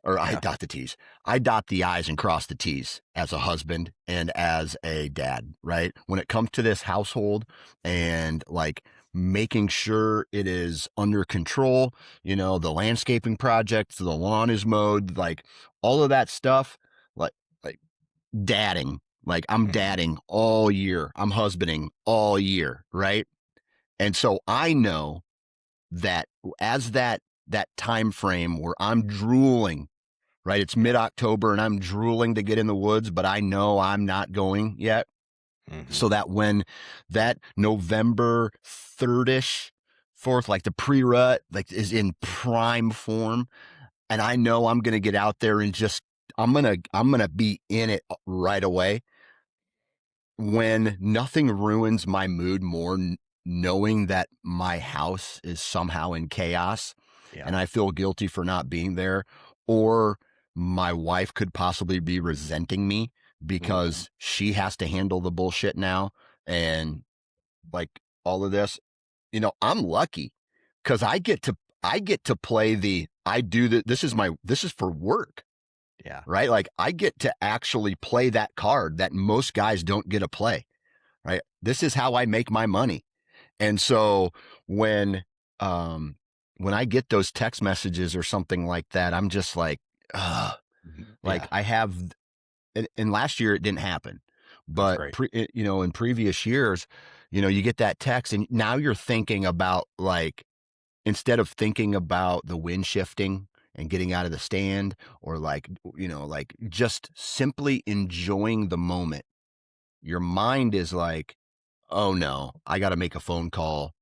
Or I Yeah. dot the T's. I dot the I's and cross the T's as a husband and as a dad, right? When it comes to this household and like making sure it is under control, the landscaping project, the lawn is mowed, like all of that stuff, like dadding. Like I'm Mhm. dadding all year. I'm husbanding all year, right? And so I know that as that time frame where I'm drooling, right? It's Yeah. mid-October and I'm drooling to get in the woods, but I know I'm not going yet. Mhm. So that when that November 3rd-ish, 4th, like the pre-rut, like is in prime form, and I know I'm gonna get out there and just I'm gonna be in it right away. When nothing ruins my mood more, knowing that my house is somehow in chaos Yeah. and I feel guilty for not being there, or my wife could possibly be resenting me Mhm. because she has to handle the bullshit now and like all of this. I'm lucky because I get to play I do that. This is for work, Yeah. right? Like I get to actually play that card that most guys don't get to play, right? This is how I make my money. And so when um when I get those text messages or something like that, I'm just like, ugh. Mhm. Like Yeah. I have, and last year it didn't happen, That's but great. in previous years, you get that text and now you're thinking about like, instead of thinking about the wind shifting and getting out of the stand or like just simply enjoying the moment, your mind is like, oh no, I got to make a phone call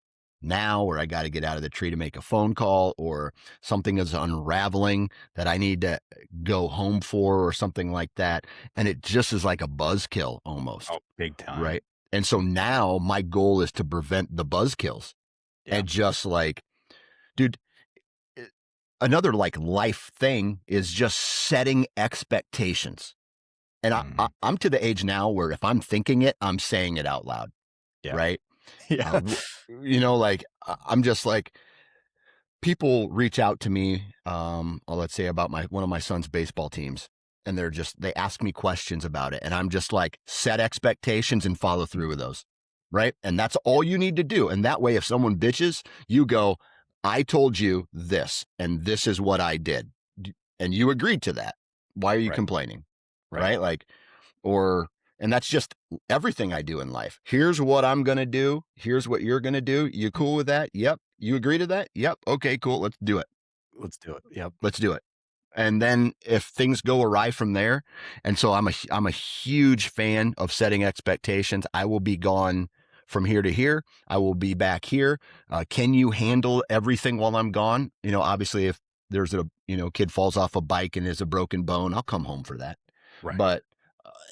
now, or I got to get out of the tree to make a phone call, or something is unraveling that I need to go home for, or something like that. And it just is like a buzzkill Oh, almost, big time. right? And so now my goal is to prevent the buzzkills Yeah. and just like, dude, eh, another like life thing is just setting expectations. And Mhm. I'm to the age now where if I'm thinking it, I'm saying it out loud, Yeah. right? Yeah. Like I'm just like, people reach out to me, let's say about one of my son's baseball teams, and they ask me questions about it, and I'm just like, set expectations and follow through with those, right? And that's all you need to do. And that way, if someone bitches, you go, I told you this, and this is what I did, and you agreed to that. Why are you Right. complaining, Right. right? Like, or and that's just everything I do in life. Here's what I'm going to do. Here's what you're going to do. You cool with that? Yep. You agree to that? Yep. Okay, cool. Let's do it. Let's do it. Yep. Let's do it. And then if things go awry from there, and so I'm a huge fan of setting expectations. I will be gone from here to here. I will be back here. Can you handle everything while I'm gone? Obviously, if there's a kid falls off a bike and is a broken bone, I'll come home for that. Right. But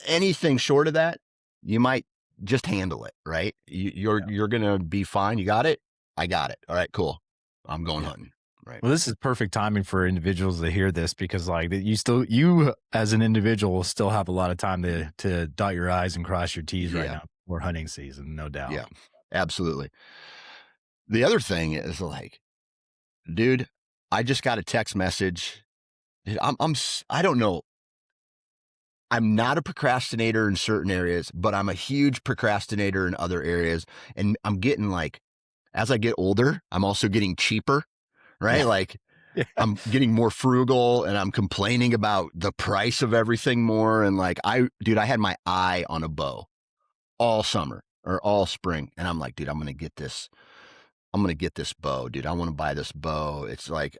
anything short of that, you might just handle it, right? Yeah. You're gonna be fine. You got it. I got it. All right, cool. I'm going Yeah. hunting. Right. Well, this is perfect timing for individuals to hear this because like you as an individual will still have a lot of time to dot your I's and cross your T's right Yeah. now for hunting season, no doubt. Yeah. Absolutely. The other thing is like, dude, I just got a text message. Dude, I don't know. I'm not a procrastinator in certain areas, but I'm a huge procrastinator in other areas. And I'm getting like, as I get older, I'm also getting cheaper, right? Yeah. Like Yeah. I'm getting more frugal and I'm complaining about the price of everything more. And like, dude, I had my eye on a bow all summer or all spring. And I'm like, dude, I'm going to get this. I'm going to get this bow, dude. I want to buy this bow. It's like,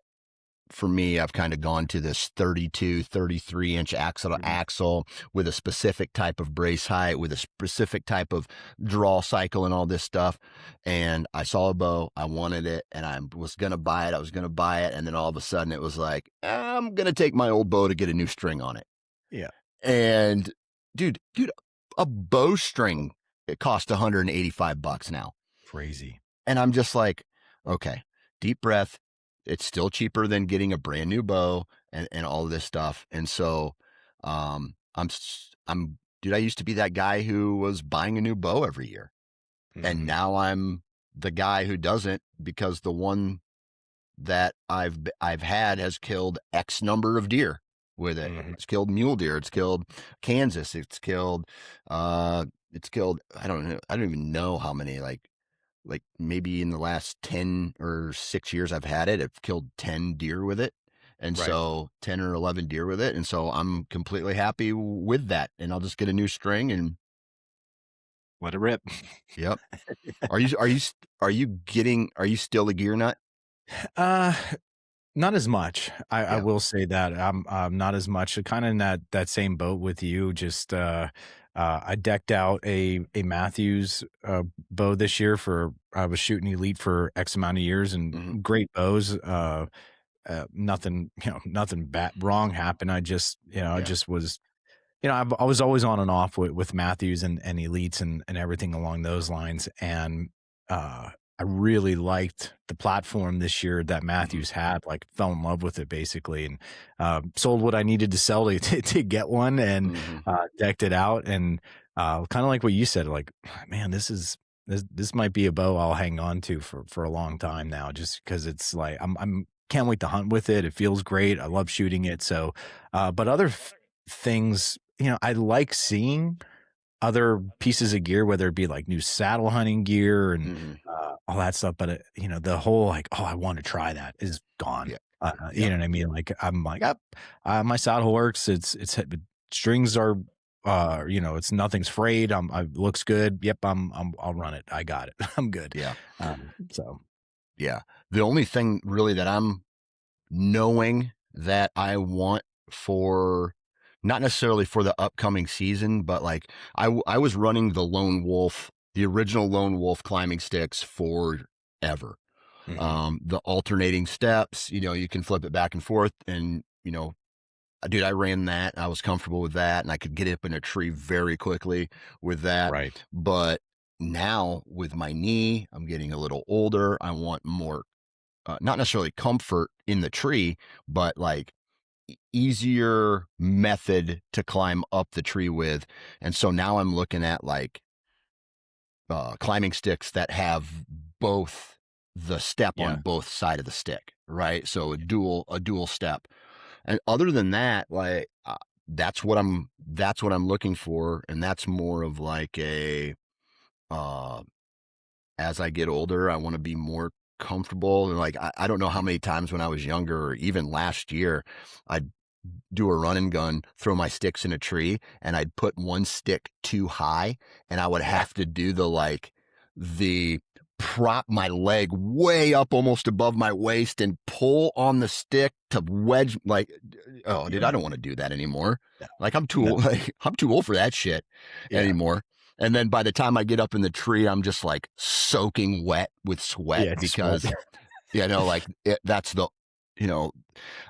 for me, I've kind of gone to this 32, 33-inch axle to Mhm. axle with a specific type of brace height, with a specific type of draw cycle and all this stuff. And I saw a bow, I wanted it, and I was going to buy it. I was going to buy it. And then all of a sudden it was like, I'm going to take my old bow to get a new string on it. Yeah. And dude, a bowstring, it cost $185 now. Crazy. And I'm just like, okay, deep breath. It's still cheaper than getting a brand new bow and all of this stuff. And so, dude, I used to be that guy who was buying a new bow every year. And Mhm. now I'm the guy who doesn't, because the one that I've had has killed X number of deer with it. Mhm. It's killed mule deer. It's killed Kansas. It's killed, I don't know. I don't even know how many, like maybe in the last 10 or 6 years I've had it, I've killed 10 deer with it. And Right. so 10 or 11 deer with it. And so I'm completely happy with that. And I'll just get a new string and Let it rip. yep. Are you still a gear nut? Uh, Not as much. I Yeah. will say that I'm not as much. Kind of in that same boat with you. Just I decked out a Matthews bow this year for I was shooting elite for X amount of years and Hmm. great bows. Nothing nothing bad wrong happened. I Yeah. just was I was always on and off with Matthews and elites and everything along those lines. And I really liked the platform this year that Hmm. Matthews had, like fell in love with it basically, and sold what I needed to sell to get one, and Hmm. decked it out. And kind of like what you said, like, man, this might be a bow I'll hang on to for a long time now, just because it's like I'm can't wait to hunt with it. It feels great. I love shooting it. So, but other things, I like seeing other pieces of gear, whether it be like new saddle hunting gear and Hmm. all that stuff. But the whole like, oh, I want to try that is gone. Yeah. You Yep. know what I mean? Like I'm like, up, my saddle works. Strings are, it's nothing's frayed. I looks good. Yep, I'll run it. I got it. I'm good. Yeah. So Yeah. The only thing really that I'm knowing that I want for, not necessarily for the upcoming season, but like I was running the Lone Wolf, the original Lone Wolf climbing sticks forever. mhm, The alternating steps, you can flip it back and forth, and dude, I ran that. I was comfortable with that, and I could get up in a tree very quickly with that. right. But now with my knee, I'm getting a little older. I want more, not necessarily comfort in the tree, but like easier method to climb up the tree with. And so now I'm looking at like climbing sticks that have both the step on Yeah. both side of the stick, right? So a dual step. And other than that, like that's what I'm looking for, and that's more of like a uh as I get older, I want to be more comfortable. And like I don't know how many times when I was younger or even last year, I'd do a run and gun, throw my sticks in a tree, and I'd put one stick too high, and I would Yeah. have to do the prop my leg way up almost above my waist and pull on the stick to wedge like, oh dude, I don't want to do that anymore. No. Like I'm too No. old, like, I'm too old for that shit Yeah. anymore. And then by the time I get up in the tree, I'm just like soaking wet with sweat Yeah. It's sweat. because like that's the you know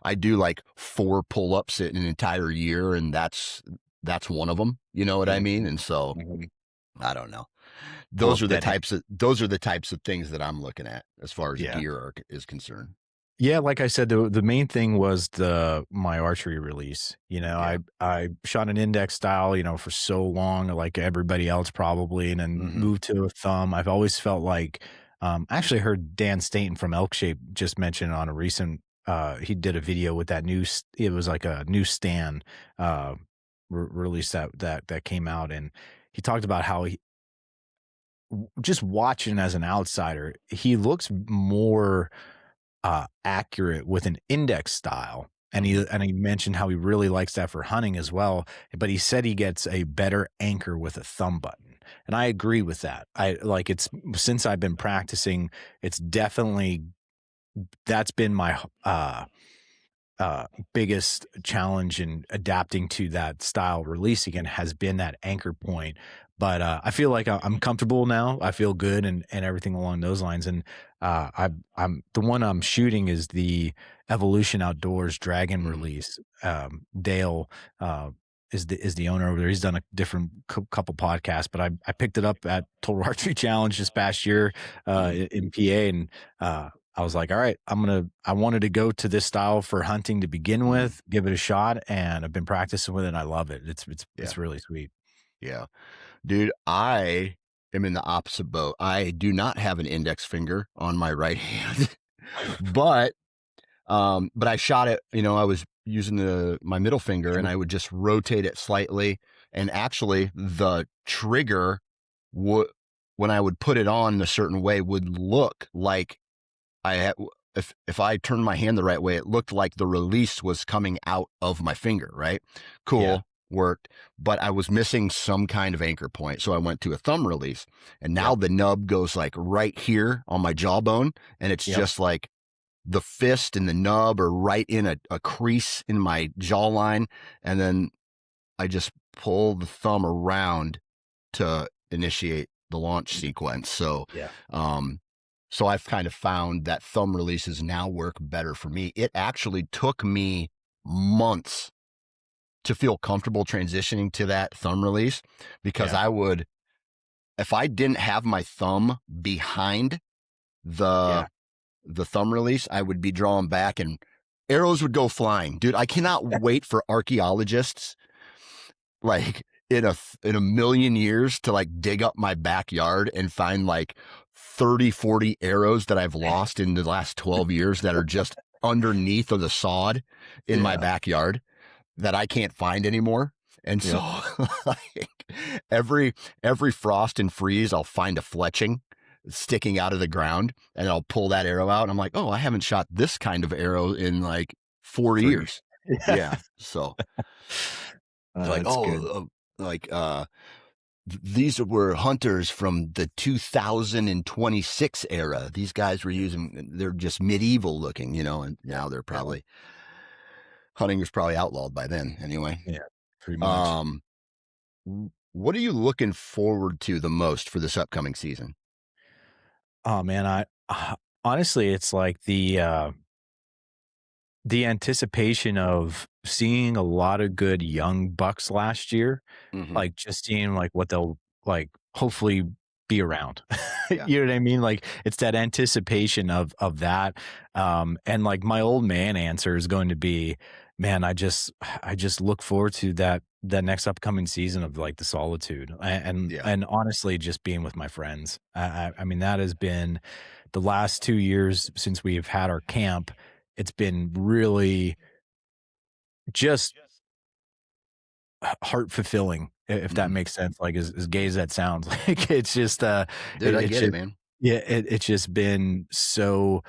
I do like 4 pull-ups in an entire year, and that's one of them, you know what I mean? Mhm. And so, Mhm. I don't know. Well, Those are the types of things that I'm looking at as far as yeah. gear is concerned. Yeah, like I said, the main thing was my archery release. Yeah. I shot an index style, for so long, like everybody else probably, and then Mhm. moved to a thumb. I've always felt like, I actually heard Dan Staton from Elk Shape just mention on a recent, he did a video with that it was like a new stand, release that came out, and he talked about how just watching as an outsider, he looks more accurate with an index style. And Mhm. he mentioned how he really likes that for hunting as well, but he said he gets a better anchor with a thumb button. And I agree with that. I like it's since I've been practicing, it's definitely that's been my biggest challenge in adapting to that style release again has been that anchor point. But I feel like I'm comfortable now. I feel good and everything along those lines. And I'm the one I'm shooting is the Evolution Outdoors Dragon Mhm. release. Dale is the owner over there. He's done a different couple podcasts, but I picked it up at Total Archery Challenge this past year Mhm. in PA, and I was like, all right, I wanted to go to this style for hunting to begin Mhm. with, give it a shot, and I've been practicing with it and I love it. Yeah. It's really sweet. Yeah. Dude, I am in the opposite boat. I do not have an index finger on my right hand, but but I shot it, I was using my middle finger and Sure. I would just rotate it slightly. And actually the trigger would, when I would put it on a certain way, would look like I had, if I turned my hand the right way, it looked like the release was coming out of my finger, right? Yeah. Cool, worked, but I was missing some kind of anchor point. So I went to a thumb release, and now Yep. the nub goes like right here on my jawbone, and it's Yep. just like the fist and the nub are right in a crease in my jawline. And then I just pull the thumb around to initiate the launch sequence. Yeah. Um, so I've kind of found that thumb releases now work better for me. It actually took me months to feel comfortable transitioning to that thumb release because Yeah. I would, if I didn't have my thumb behind the Yeah. the thumb release, I would be drawn back and arrows would go flying. Dude, I cannot wait for archaeologists like in a million years to like dig up my backyard and find like 30, 40 arrows that I've lost in the last 12 years that are just underneath of the sod in my Yeah. backyard that I can't find anymore. And so Yep. like every every frost and freeze, I'll find a fletching sticking out of the ground and I'll pull that arrow out and I'm like, "Oh, I haven't shot this kind of arrow in like 4 Free. years." Yeah. Yeah. So it's like, That's good. like these were hunters from the 2026 era. These guys were using, they're just medieval looking, and Yeah. now they're Yeah. probably, hunting was probably outlawed by then anyway. Yeah. Pretty much. Um, what are you looking forward to the most for this upcoming season? Oh man, honestly, it's like the anticipation of seeing a lot of good young bucks last year, Hmm. like, just seeing, like, what they'll, like, hopefully be around. Yeah. You know what I mean? Like, it's that anticipation of that, and, like, my old man answer is going to be, man, I just look forward to that next upcoming season of, like, the solitude, Yeah. and honestly, just being with my friends. I mean, that has been the last 2 years since we've had our camp. It's been really just heart fulfilling, if that Hmm. makes sense, like, as gay as that sounds. Like, it's just, Dude, I it's get it, just man. yeah, it's just been so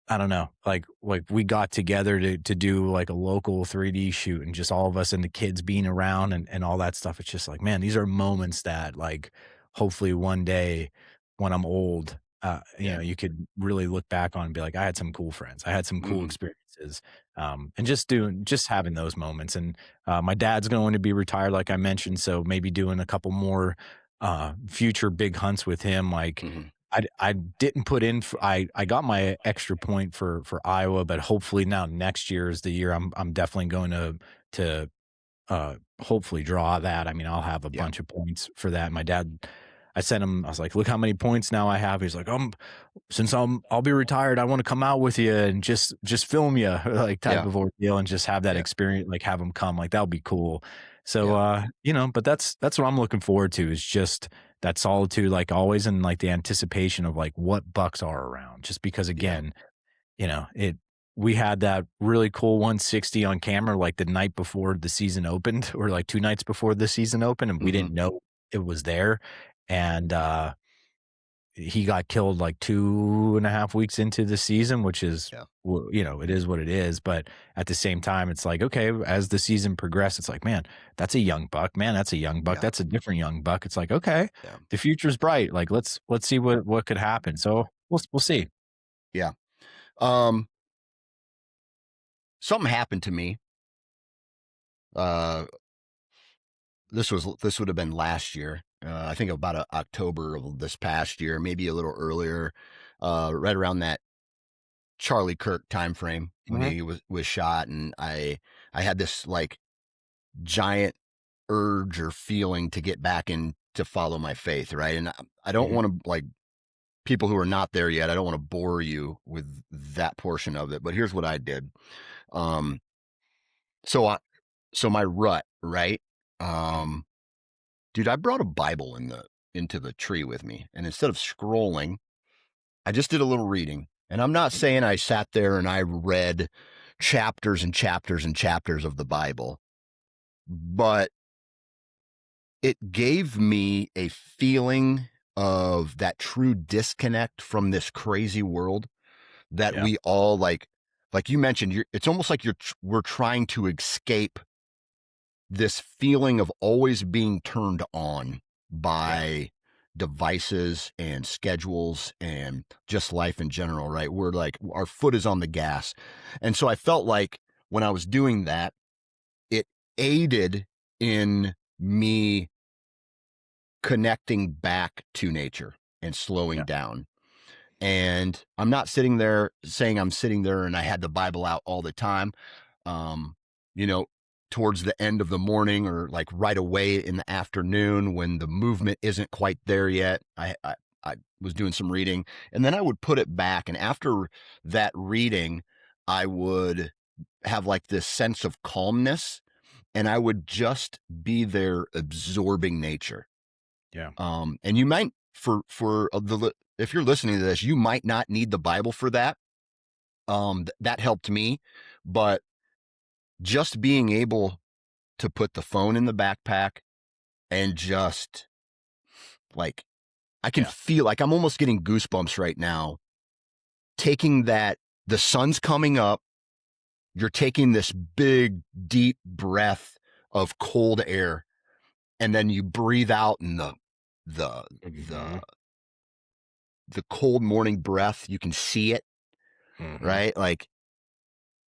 I don't know, like we got together to do like a local 3D shoot and just all of us and the kids being around and all that stuff. It's just like, man, these are moments that like hopefully one day when I'm old, Yeah. you could really look back on and be like, I had some cool friends. I had some cool Hmm. experiences. And just having those moments. And my dad's going to be retired, like I mentioned. So maybe doing a couple more future big hunts with him, like Hmm. I didn't put in f I got my extra point for Iowa, but hopefully now next year is the year I'm definitely going to, hopefully draw that. I mean, I'll have a Yeah. bunch of points for that. My dad I sent him, I was like, "Look how many points now I have." He's like, since I'll be retired, I wanna come out with you and just film you," like, type Yeah. of ordeal and just have that Yeah. experience, like, have him come, like, that would be cool. So, Yeah. but that's what I'm looking forward to is just that solitude, like, always and, like, the anticipation of, like, what bucks are around just because, Yeah. again, it we had that really cool 160 on camera, like, the night before the season opened or, like, 2 nights before the season opened, and we Hmm. didn't know it was there, and, he got killed like 2.5 weeks into the season, which is, Yeah. it is what it is. But at the same time, it's like, okay, as the season progressed, it's like, man, that's a young buck. Man, that's a young buck. Yeah. That's a different young buck. It's like, okay, Yeah. the future's bright. Like, let's see what could happen. So we'll see. Yeah. Um, Something happened to me. Uh, this would have been last year. I think about October of this past year, maybe a little earlier, right around that Charlie Kirk time frame when Mhm. he was shot, and I had this like giant urge or feeling to get back in to follow my faith, right? And I don't Mhm. want to like people who are not there yet. I don't want to bore you with that portion of it, but here's what I did. Um, so I so my rut, right? Um, Dude, I brought a Bible into the tree with me, and instead of scrolling, I just did a little reading. And I'm not saying I sat there and I read chapters and chapters and chapters of the Bible, but it gave me a feeling of that true disconnect from this crazy world that Yeah. we all like you mentioned, it's almost like we're trying to escape this feeling of always being turned on Yeah. by devices and schedules and just life in general, right? We're like, our foot is on the gas. And so I felt like when I was doing that, it aided in me connecting back to nature and slowing Yeah. down. And I'm not sitting there saying I'm sitting there and I had the Bible out all the time. Um, you know, towards the end of the morning or like right away in the afternoon when the movement isn't quite there yet, I was doing some reading and then I would put it back. And after that reading, I would have like this sense of calmness and I would just be there absorbing nature. Yeah. And you might for the if you're listening to this, you might not need the Bible for that. That helped me, but just being able to put the phone in the backpack and just like I can Yeah. feel like I'm almost getting goosebumps right now. Taking that the sun's coming up, you're taking this big deep breath of cold air, and then you breathe out in the the Mhm. the cold morning breath. You can see it, Mhm. right? Like,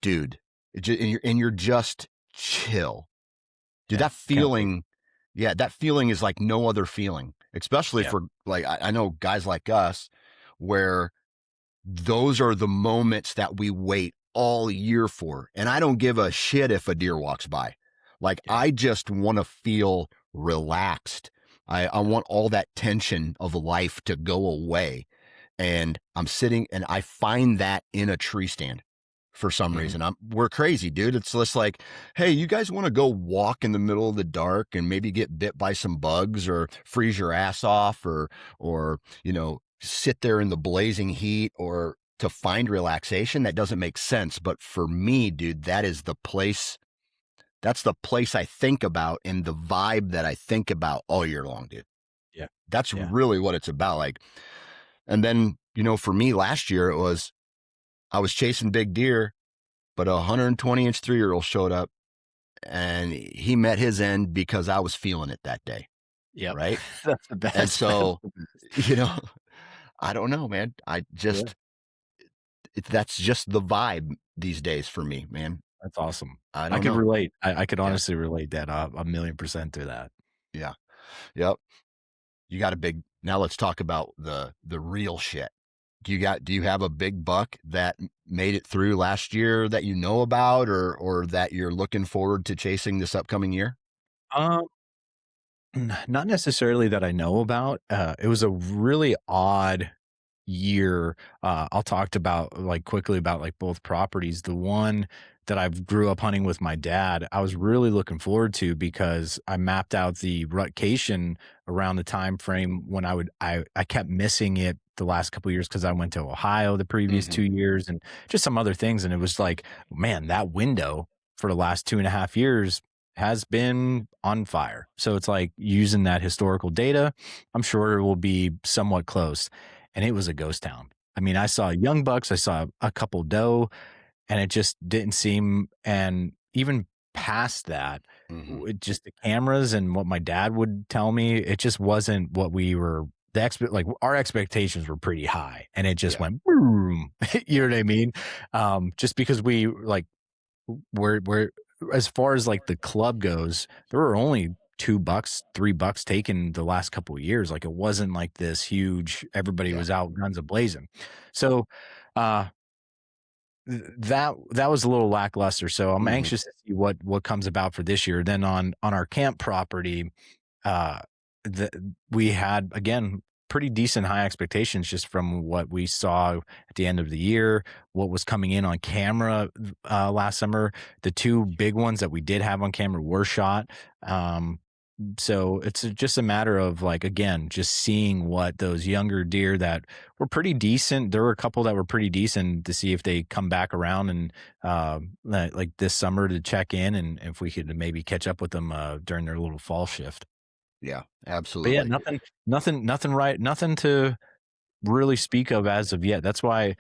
dude, and you're just chill. Dude, Yeah. that Can't wait. feeling, yeah, that feeling is like no other feeling, especially Yeah. for like, I know guys like us where those are the moments that we wait all year for. And I don't give a shit if a deer walks by. Like, Yeah. I just want to feel relaxed. I want all that tension of life to go away. And I'm sitting and I find that in a tree stand for some Mhm. reason. We're crazy, dude. It's just like, hey, you guys want to go walk in the middle of the dark and maybe get bit by some bugs or freeze your ass off or sit there in the blazing heat or to find relaxation? That doesn't make sense. But for me, dude, that is the place. That's the place I think about and the vibe that I think about all year long, dude. Yeah. That's Yeah. really what it's about. Like, and then, for me last year, it was I was chasing big deer, but a 120-inch 3-year-old showed up and he met his end because I was feeling it that day. Yep. Right. That's the And best. That's so, the best. you know, I don't know, man. Yeah. That's just the vibe these days for me, man. That's awesome. I I don't could know. relate. I could Yeah. honestly relate that a million percent to that. Yeah. Yep. You got a big, now let's talk about the real shit. Do you have a big buck that made it through last year that you know about or that you're looking forward to chasing this upcoming year? Um, Not necessarily that I know about. It was a really odd year. I'll talk about like quickly about like both properties. The one that I grew up hunting with my dad, I was really looking forward to because I mapped out the rutcation around the time frame when I kept missing it the last couple of years because I went to Ohio the previous Mm-hmm. 2 years and just some other things. And it was like, man, that window for the last 2.5 years has been on fire. So it's like using that historical data, I'm sure it will be somewhat close. and it was a ghost town. I mean, I saw young bucks, I saw a couple doe, and it just didn't seem, and even past that, Hmm. it just the cameras and what my dad would tell me, it just wasn't what we were like, our expectations were pretty high, and it just Yeah. went boom. You Yeah. know what I mean? Just because we, like, we're as far as, like, the club goes, there were only 2 bucks, 3 bucks taken the last couple of years, like, it wasn't like this huge everybody Yeah. was out guns a-blazing. So, uh that was a little lackluster, so I'm Hmm. anxious to see what comes about for this year. Then on our camp property, uh, the we had, again, pretty decent high expectations just from what we saw at the end of the year, what was coming in on camera, last summer. The 2 big ones that we did have on camera were shot. Um, so it's just a matter of, like, again, just seeing what those younger deer that were pretty decent. There were a couple that were pretty decent, to see if they come back around and, like this summer, to check in, and if we could maybe catch up with them during their little fall shift. Yeah. But yeah, Absolutely. nothing to really speak of as of yet. That's why,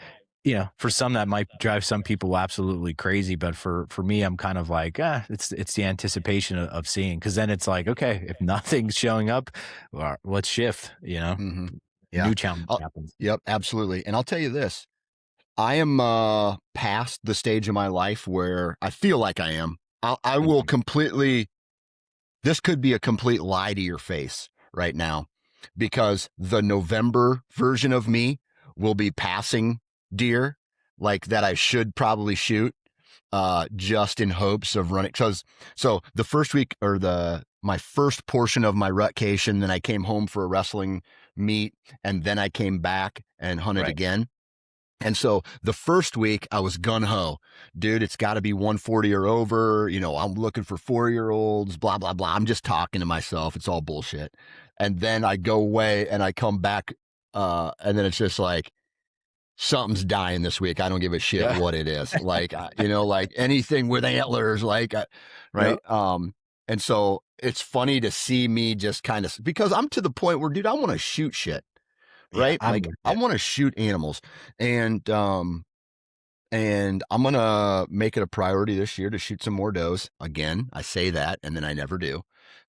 for some that might drive some people absolutely crazy, but for me, I'm kind of like, it's the anticipation of seeing, because then it's like, okay, if nothing's showing up, well, let's shift. Hmm. Yeah. New challenge I'll, happens. yep. Absolutely. And I'll tell you this. I am past the stage of my life where I feel like I am. I will Mhm. completely, this could be a complete lie to your face right now, because the November version of me will be passing deer like that I should probably shoot, just in hopes of running. Because so the first week, or my first portion of my rutcation, then I came home for a wrestling meet, and then I came back and hunted Right. again. And so the first week I was gun ho, dude. It's got to be 140 or over. I'm looking for 4-year olds, blah, blah, blah. I'm just talking to myself. It's all bullshit. And then I go away and I come back. And then it's just like, something's dying this week. I don't give a shit Yeah. what it is. Like, like anything with antlers, like, right. Yep. And so it's funny to see me just kind of, because I'm to the point where, dude, I want to shoot shit, Yeah, right? I'm Like with I you. want to shoot animals. And I'm gonna make it a priority this year to shoot some more does. Again, I say that and then I never do.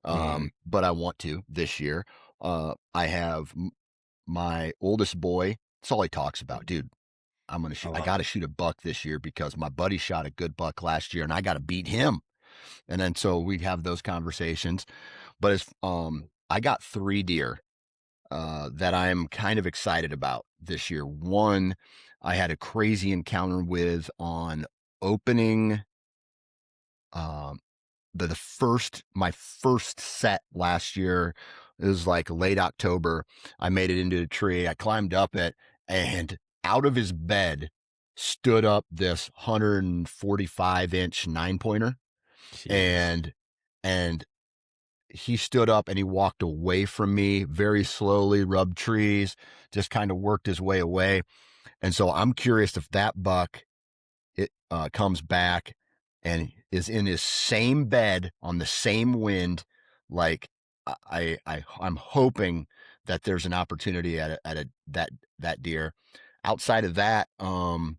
Mhm. But I want to this year. I have my oldest boy. That's all he talks about, dude. I'm gonna I shoot. I love got it. to shoot a buck this year because my buddy shot a good buck last year, and I got to beat him. And then so we'd have those conversations. But I got 3 deer that I'm kind of excited about this year. One, I had a crazy encounter with on opening, um, the first my first set last year. It was like late October. I made it into a tree. I climbed up it, and out of his bed stood up this 145-inch 9 pointer, Jeez. and and he stood up and he walked away from me very slowly, rubbed trees, just kind of worked his way away. And so I'm curious if that buck comes back and is in his same bed on the same wind. Like I'm hoping that there's an opportunity at that deer. Outside of that, on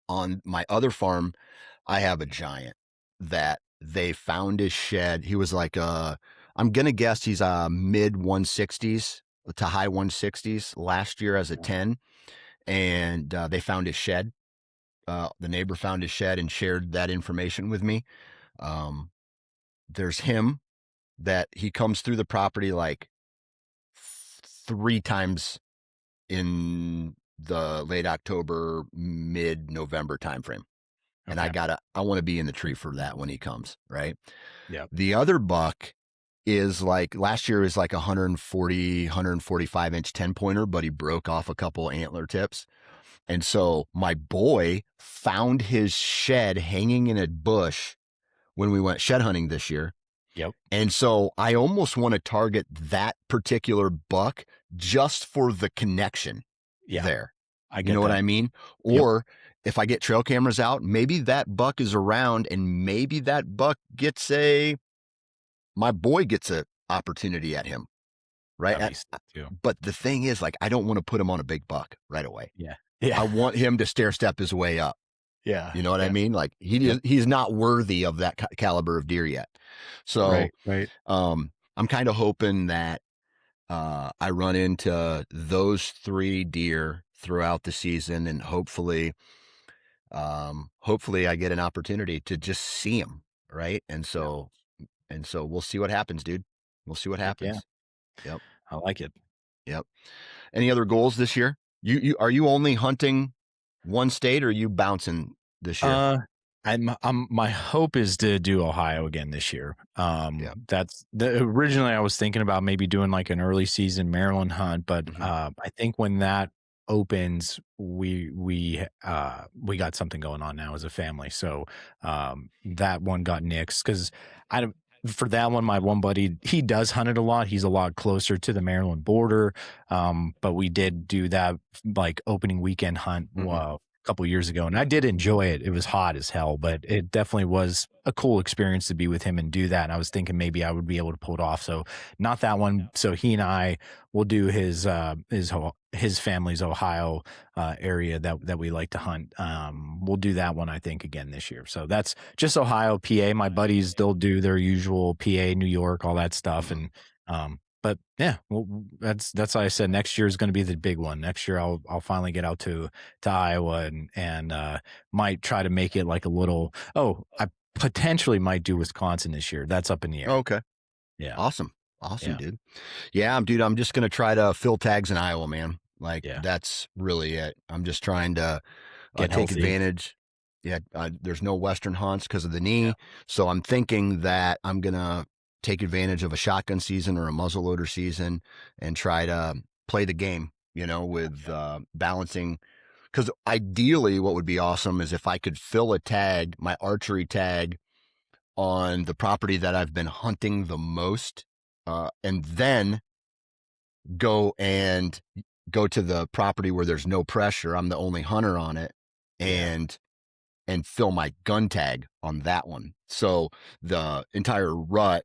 my other farm, I have a giant that they found his shed. He was like I'm gonna guess he's a mid 160s to high 160s last year as a 10, and they found his shed. The neighbor found his shed and shared that information with me. Um, there's him that he comes through the property like 3 times in the late October, mid November timeframe. And Okay. I want to be in the tree for that when he comes, right? Yep. The other buck is like last year is like 140, 145-inch 10 pointer, but he broke off a couple antler tips. And so my boy found his shed hanging in a bush when we went shed hunting this year. Yep. And so I almost want to target that particular buck just for the connection Yeah. there. I You get know what that. I mean? Yep. Or if I get trail cameras out, maybe that buck is around and maybe that buck my boy gets a opportunity at him. right? That'd be sick too. But the thing is, like, I don't want to put him on a big buck right away. Yeah. I Yeah. want him to stair step his way up. Yeah. You know what I Yeah. mean? Like Yep. he's not worthy of that caliber of deer yet. So Right. Right. I'm kind of hoping that I run into those 3 deer throughout the season, and hopefully I get an opportunity to just see them, right? Yeah. And so we'll see what happens, dude. We'll see what Heck yeah. happens. Yep. I like it. Yep. Any other goals this year? You are you only hunting one state, or are you bouncing this year? Uh, my hope is to do Ohio again this year. Yeah. Originally I was thinking about maybe doing like an early season Maryland hunt, but Hmm. I think when that opens, we got something going on now as a family, so that one got nixed because I don't. For that one, my one buddy, he does hunt it a lot. He's a lot closer to the Maryland border. But we did do that like opening weekend hunt Hmm. a couple years ago, and I did enjoy it. It was hot as hell, but it definitely was a cool experience to be with him and do that. And I was thinking maybe I would be able to pull it off. So not that one. So he and I will do his family's Ohio area that we like to hunt. We'll do that one I think again this year. So that's just Ohio, PA. My buddies, they'll do their usual PA, New York, all that stuff, Hmm. and but yeah, well, that's how I said next year is going to be the big one. Next year, I'll finally get out to Iowa and might try to make it like a little. Oh, I potentially might do Wisconsin this year. That's up in the air. Okay. Yeah, Awesome. Awesome, yeah, dude. Yeah, dude, I'm just gonna try to fill tags in Iowa, man. Like yeah. that's really it. I'm just trying to Get take healthy. advantage. Yeah, there's no Western hunts because of the knee, Yeah, so I'm thinking that I'm gonna take advantage of a shotgun season or a muzzleloader season and try to play the game. You know, with balancing. Because ideally, what would be awesome is if I could fill a tag, my archery tag, on the property that I've been hunting the most, and then go and go to the property where there's no pressure. I'm the only hunter on it, yeah, and fill my gun tag on that one. So the entire rut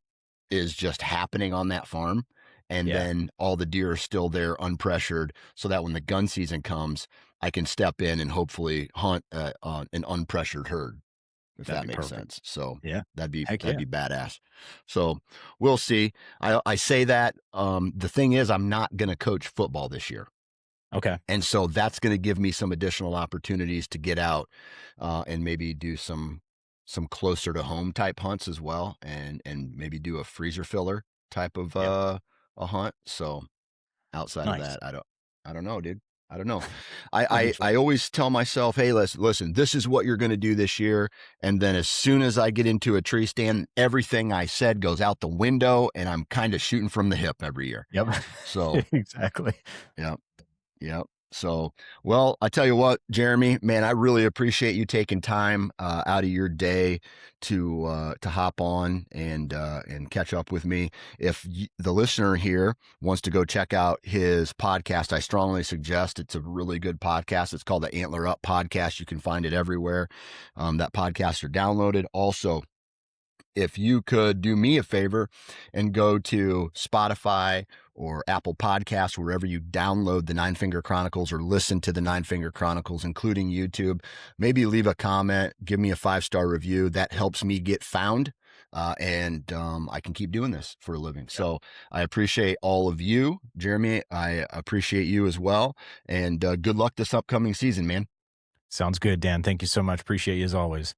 is just happening on that farm. And yeah. then all the deer are still there unpressured, so that when the gun season comes, I can step in and hopefully hunt on an unpressured herd, if That'd that be makes perfect. sense. So Yeah, heck that'd yeah. be badass. So we'll see. I say that. The thing is, I'm not going to coach football this year. Okay. And so that's going to give me some additional opportunities to get out and maybe do some closer to home type hunts as well, and maybe do a freezer filler type of Yep. a hunt. So outside of Nice. that, I don't know, dude. I don't know. That'd be fun. I always tell myself, hey, listen, this is what you're going to do this year. And then as soon as I get into a tree stand, everything I said goes out the window, and I'm kind of shooting from the hip every year. Yep. So Exactly. yeah. Yep. So, well, I tell you what, Jeremy, man, I really appreciate you taking time out of your day to hop on and catch up with me. If the listener here wants to go check out his podcast, I strongly suggest it's a really good podcast. It's called the Antler Up Podcast. You can find it everywhere that podcasts are downloaded. Also, if you could do me a favor and go to Spotify or Apple Podcasts, wherever you download the Nine Finger Chronicles or listen to the Nine Finger Chronicles, including YouTube, maybe leave a comment, give me a 5-star review. That helps me get found. And I can keep doing this for a living. Yep. So I appreciate all of you, Jeremy. I appreciate you as well. And good luck this upcoming season, man. Sounds good, Dan. Thank you so much. Appreciate you as always.